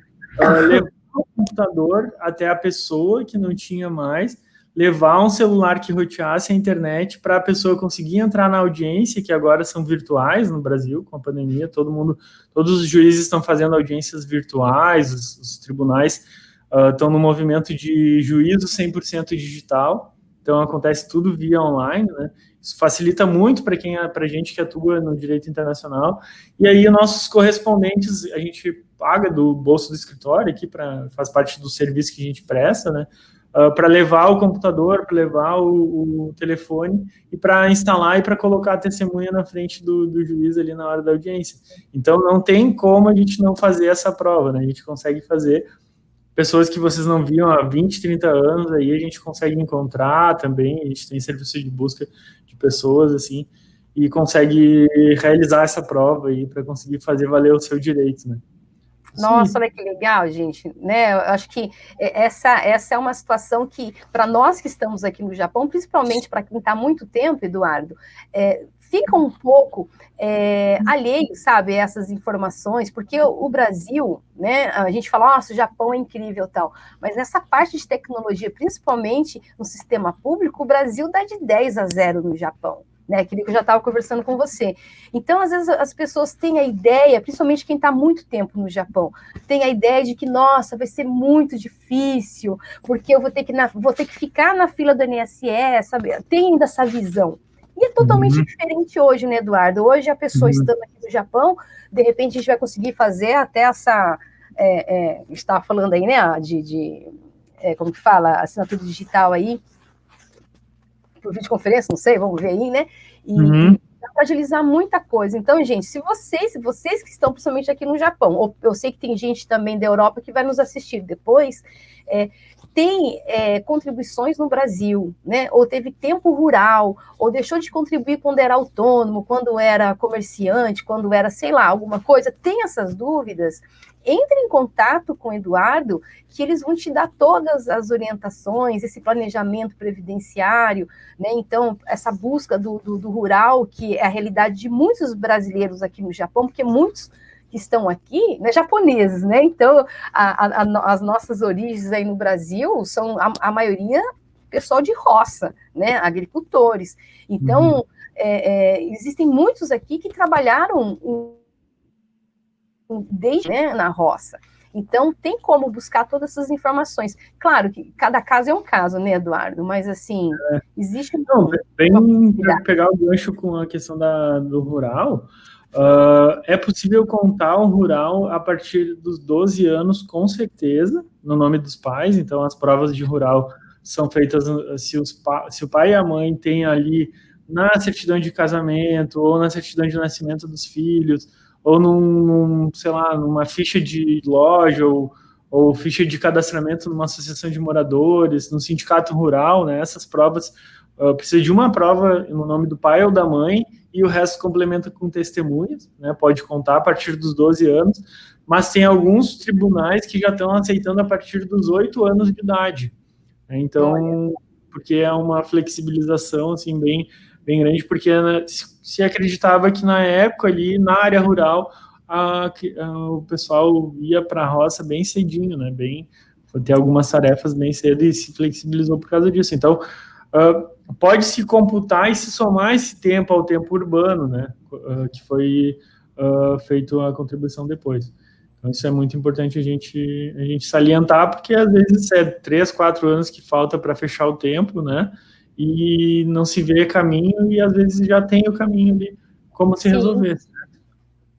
levar o computador até a pessoa que não tinha mais, levar um celular que roteasse a internet para a pessoa conseguir entrar na audiência, que agora são virtuais no Brasil, com a pandemia, todos os juízes estão fazendo audiências virtuais, os tribunais estão no movimento de juízo 100% digital. Então, acontece tudo via online, né? Isso facilita muito para a gente que atua no direito internacional. E aí, nossos correspondentes, a gente paga do bolso do escritório, aqui faz parte do serviço que a gente presta, né? Para levar o computador, para levar o telefone e para instalar e para colocar a testemunha na frente do juiz ali na hora da audiência. Então, não tem como a gente não fazer essa prova, né? A gente consegue fazer. Pessoas que vocês não viam há 20, 30 anos, aí a gente consegue encontrar também, a gente tem serviço de busca de pessoas, assim, e consegue realizar essa prova aí para conseguir fazer valer o seu direito, né? Nossa, olha que legal, gente, né? Eu acho que essa é uma situação que, para nós que estamos aqui no Japão, principalmente para quem está há muito tempo, Eduardo, fica um pouco alheio, sabe, a essas informações, porque o Brasil, né, a gente fala, nossa, o Japão é incrível e tal, mas nessa parte de tecnologia, principalmente no sistema público, o Brasil dá de 10-0 no Japão. Né, aquilo que eu já estava conversando com você. Então, às vezes, as pessoas têm a ideia, principalmente quem está há muito tempo no Japão, tem a ideia de que, nossa, vai ser muito difícil, porque eu vou ter que ficar na fila do INSS, sabe? Tem ainda essa visão. E é totalmente diferente hoje, né, Eduardo? Hoje, a pessoa estando aqui no Japão, de repente, a gente vai conseguir fazer até essa... a gente estava falando aí, né, como que fala? Assinatura digital aí, por videoconferência, não sei, vamos ver aí, né? E dá para agilizar muita coisa. Então, gente, se vocês que estão principalmente aqui no Japão, ou eu sei que tem gente também da Europa que vai nos assistir depois, tem contribuições no Brasil, né? Ou teve tempo rural, ou deixou de contribuir quando era autônomo, quando era comerciante, quando era, sei lá, alguma coisa, tem essas dúvidas, entre em contato com o Eduardo, que eles vão te dar todas as orientações, esse planejamento previdenciário, né? Então, essa busca do rural, que é a realidade de muitos brasileiros aqui no Japão, porque muitos que estão aqui, né, japoneses, né? Então, as nossas origens aí no Brasil são, a maioria, pessoal de roça, né? Agricultores. Então, existem muitos aqui que trabalharam desde, né, na roça. Então, tem como buscar todas essas informações. Claro que cada caso é um caso, né, Eduardo? Mas, assim, existe... Não, bem, para pegar o gancho com a questão do rural, é possível contar um rural a partir dos 12 anos, com certeza, no nome dos pais. Então, as provas de rural são feitas se o pai e a mãe têm ali na certidão de casamento ou na certidão de nascimento dos filhos, ou sei lá, numa ficha de loja, ou ficha de cadastramento numa associação de moradores, no sindicato rural, né? Essas provas, precisa de uma prova no nome do pai ou da mãe, e o resto complementa com testemunhas, né? Pode contar a partir dos 12 anos, mas tem alguns tribunais que já estão aceitando a partir dos 8 anos de idade. Então, porque é uma flexibilização, assim, bem grande, porque se acreditava que na época ali, na área rural, o pessoal ia para a roça bem cedinho, né, ter algumas tarefas bem cedo, e se flexibilizou por causa disso. Então, pode-se computar e se somar esse tempo ao tempo urbano, né, que foi feito a contribuição depois. Então, isso é muito importante a gente salientar, porque às vezes é 3, 4 anos que falta para fechar o tempo, né? E não se vê caminho, e às vezes já tem o caminho de como se resolver.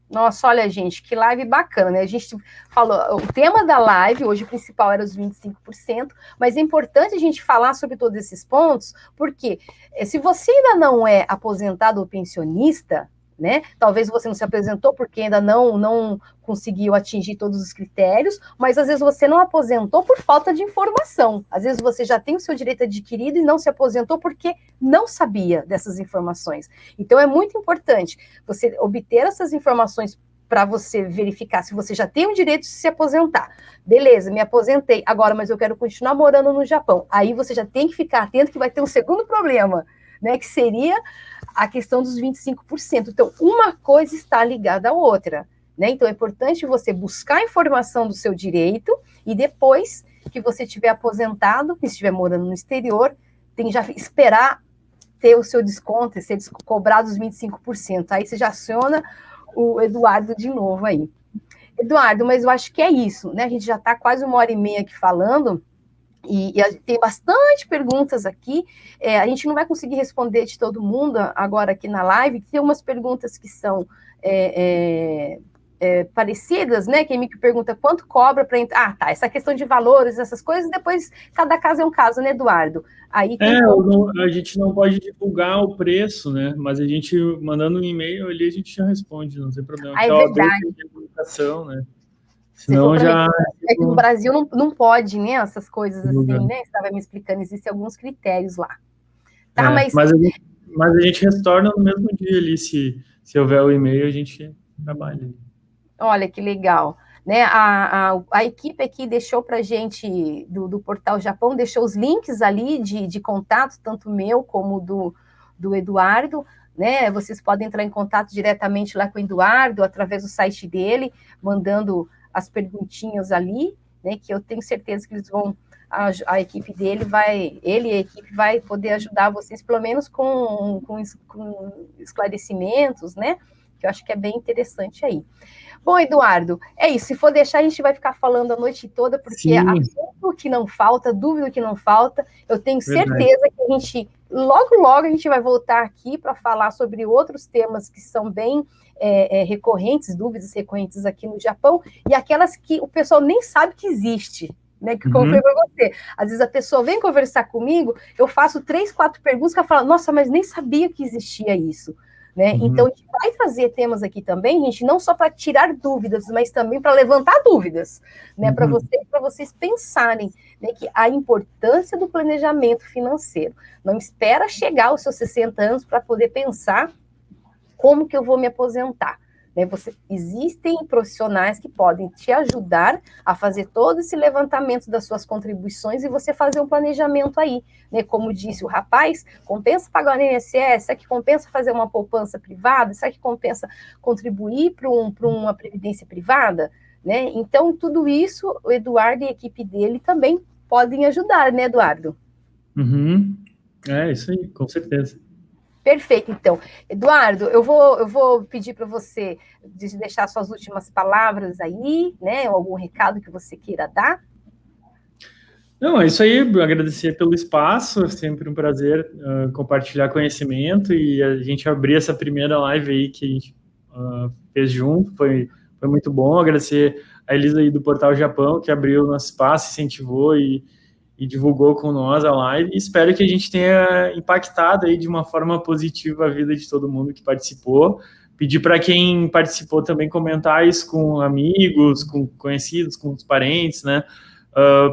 Nossa, olha, gente, que live bacana, né? A gente falou, o tema da live, hoje o principal era os 25%, mas é importante a gente falar sobre todos esses pontos, porque se você ainda não é aposentado ou pensionista, né? Talvez você não se apresentou porque ainda não conseguiu atingir todos os critérios, mas às vezes você não aposentou por falta de informação. Às vezes você já tem o seu direito adquirido e não se aposentou porque não sabia dessas informações. Então é muito importante você obter essas informações para você verificar se você já tem o direito de se aposentar. Beleza, me aposentei, agora, mas eu quero continuar morando no Japão. Aí você já tem que ficar atento que vai ter um segundo problema, né, que seria a questão dos 25%. Então, uma coisa está ligada à outra, né? Então, é importante você buscar a informação do seu direito e depois que você estiver aposentado, que estiver morando no exterior, tem que já esperar ter o seu desconto, ser cobrado os 25%. Aí você já aciona o Eduardo de novo aí. Eduardo, mas eu acho que é isso, né? A gente já está quase 1h30 aqui falando, e tem bastante perguntas aqui, a gente não vai conseguir responder de todo mundo agora aqui na live, tem umas perguntas que são parecidas, né? Quem me pergunta quanto cobra para entrar. Ah, tá, essa questão de valores, essas coisas, depois cada caso é um caso, né, Eduardo? Aí a gente não pode divulgar o preço, né? Mas a gente, mandando um e-mail ali, a gente já responde, não tem problema. É verdade. Divulgação, né? Senão já... É que no Brasil não pode, né? Essas coisas assim, né? Você estava me explicando, existem alguns critérios lá. Tá, mas a gente retorna no mesmo dia ali, se houver o e-mail, a gente trabalha. Olha que legal, né? A equipe aqui deixou para a gente, do Portal Japão, deixou os links ali de contato, tanto meu como do Eduardo, né? Vocês podem entrar em contato diretamente lá com o Eduardo, através do site dele, mandando as perguntinhas ali, né? Que eu tenho certeza que eles vão... A equipe dele ele e a equipe vai poder ajudar vocês, pelo menos com esclarecimentos, né? Que eu acho que é bem interessante aí. Bom, Eduardo, é isso. Se for deixar, a gente vai ficar falando a noite toda, porque assunto que não falta, dúvida que não falta. Eu tenho certeza que a gente, logo, a gente vai voltar aqui para falar sobre outros temas que são bem recorrentes, dúvidas recorrentes aqui no Japão, e aquelas que o pessoal nem sabe que existe. Né, que como foi para você. Às vezes a pessoa vem conversar comigo, eu faço 3, 4 perguntas que ela fala, nossa, mas nem sabia que existia isso. né? Então, a gente vai trazer temas aqui também, gente, não só para tirar dúvidas, mas também para levantar dúvidas, né? Para vocês pensarem, né, que a importância do planejamento financeiro. Não espera chegar aos seus 60 anos para poder pensar como que eu vou me aposentar. Né? Existem profissionais que podem te ajudar a fazer todo esse levantamento das suas contribuições e você fazer um planejamento aí. Né? Como disse o rapaz, compensa pagar no INSS? Será que compensa fazer uma poupança privada? Será que compensa contribuir para uma previdência privada? Né? Então, tudo isso, o Eduardo e a equipe dele também podem ajudar, né, Eduardo? É, isso aí, com certeza. Perfeito, então. Eduardo, eu vou pedir para você deixar suas últimas palavras aí, né? Algum recado que você queira dar. Não, é isso aí, agradecer pelo espaço, é sempre um prazer compartilhar conhecimento e a gente abrir essa primeira live aí que a gente fez junto, foi muito bom, agradecer a Elisa aí do Portal Japão, que abriu o nosso espaço, incentivou e divulgou com nós a live, e espero que a gente tenha impactado aí de uma forma positiva a vida de todo mundo que participou. Pedir para quem participou também comentar isso com amigos, com conhecidos, com os parentes, né,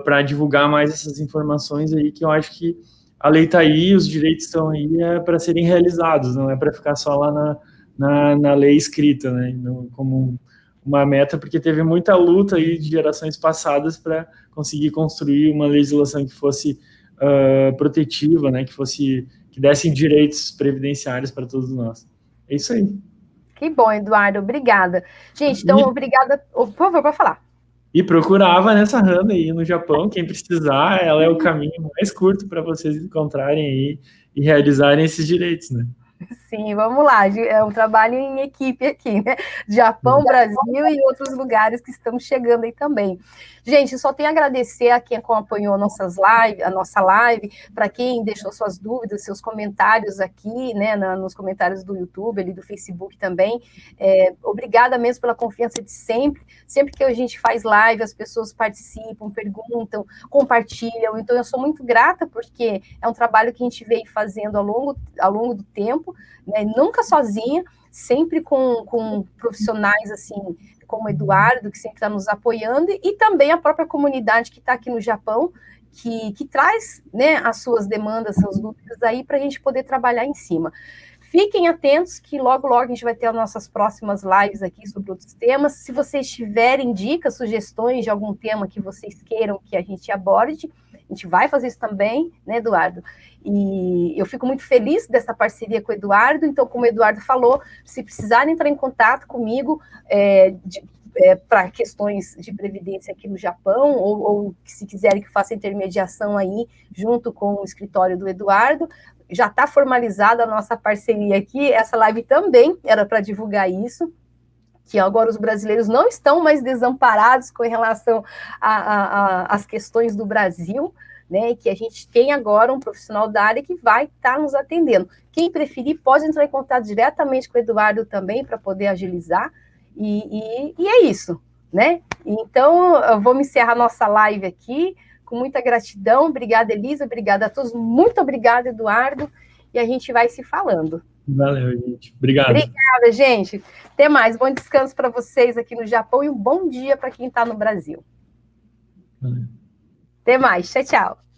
para divulgar mais essas informações aí, que eu acho que a lei está aí, os direitos estão aí, para serem realizados, não é para ficar só lá na lei escrita, né, como uma meta, porque teve muita luta aí de gerações passadas para conseguir construir uma legislação que fosse protetiva, né, que desse direitos previdenciários para todos nós. É isso aí. Que bom, Eduardo, obrigada. Gente, então, obrigada. Por favor, pode falar. E procurava nessa Hana aí no Japão, quem precisar, ela é o caminho mais curto para vocês encontrarem aí e realizarem esses direitos, né? Sim, vamos lá. É um trabalho em equipe aqui, né? Japão, Brasil e outros lugares que estamos chegando aí também. Gente, só tenho a agradecer a quem acompanhou a nossa live, para quem deixou suas dúvidas, seus comentários aqui, né, nos comentários do YouTube, ali do Facebook também. Obrigada mesmo pela confiança de sempre. Sempre que a gente faz live, as pessoas participam, perguntam, compartilham. Então, eu sou muito grata, porque é um trabalho que a gente veio fazendo ao longo do tempo, né, nunca sozinha, sempre com profissionais assim, como o Eduardo, que sempre está nos apoiando, e também a própria comunidade que está aqui no Japão, que traz, né, as suas demandas, suas dúvidas aí para a gente poder trabalhar em cima. Fiquem atentos que logo, logo a gente vai ter as nossas próximas lives aqui sobre outros temas. Se vocês tiverem dicas, sugestões de algum tema que vocês queiram que a gente aborde, a gente vai fazer isso também, né, Eduardo? E eu fico muito feliz dessa parceria com o Eduardo. Então, como o Eduardo falou, se precisarem entrar em contato comigo para questões de previdência aqui no Japão, ou se quiserem que faça intermediação aí, junto com o escritório do Eduardo, já está formalizada a nossa parceria aqui. Essa live também era para divulgar isso, que agora os brasileiros não estão mais desamparados com relação às questões do Brasil, né, que a gente tem agora um profissional da área que vai estar nos atendendo. Quem preferir pode entrar em contato diretamente com o Eduardo também para poder agilizar, e é isso, né? Então, eu vou encerrar nossa live aqui, com muita gratidão. Obrigada, Elisa, obrigada a todos, muito obrigada, Eduardo, e a gente vai se falando. Valeu, gente. Obrigado. Obrigada, gente. Até mais. Bom descanso para vocês aqui no Japão e um bom dia para quem está no Brasil. Valeu. Até mais. Tchau, tchau.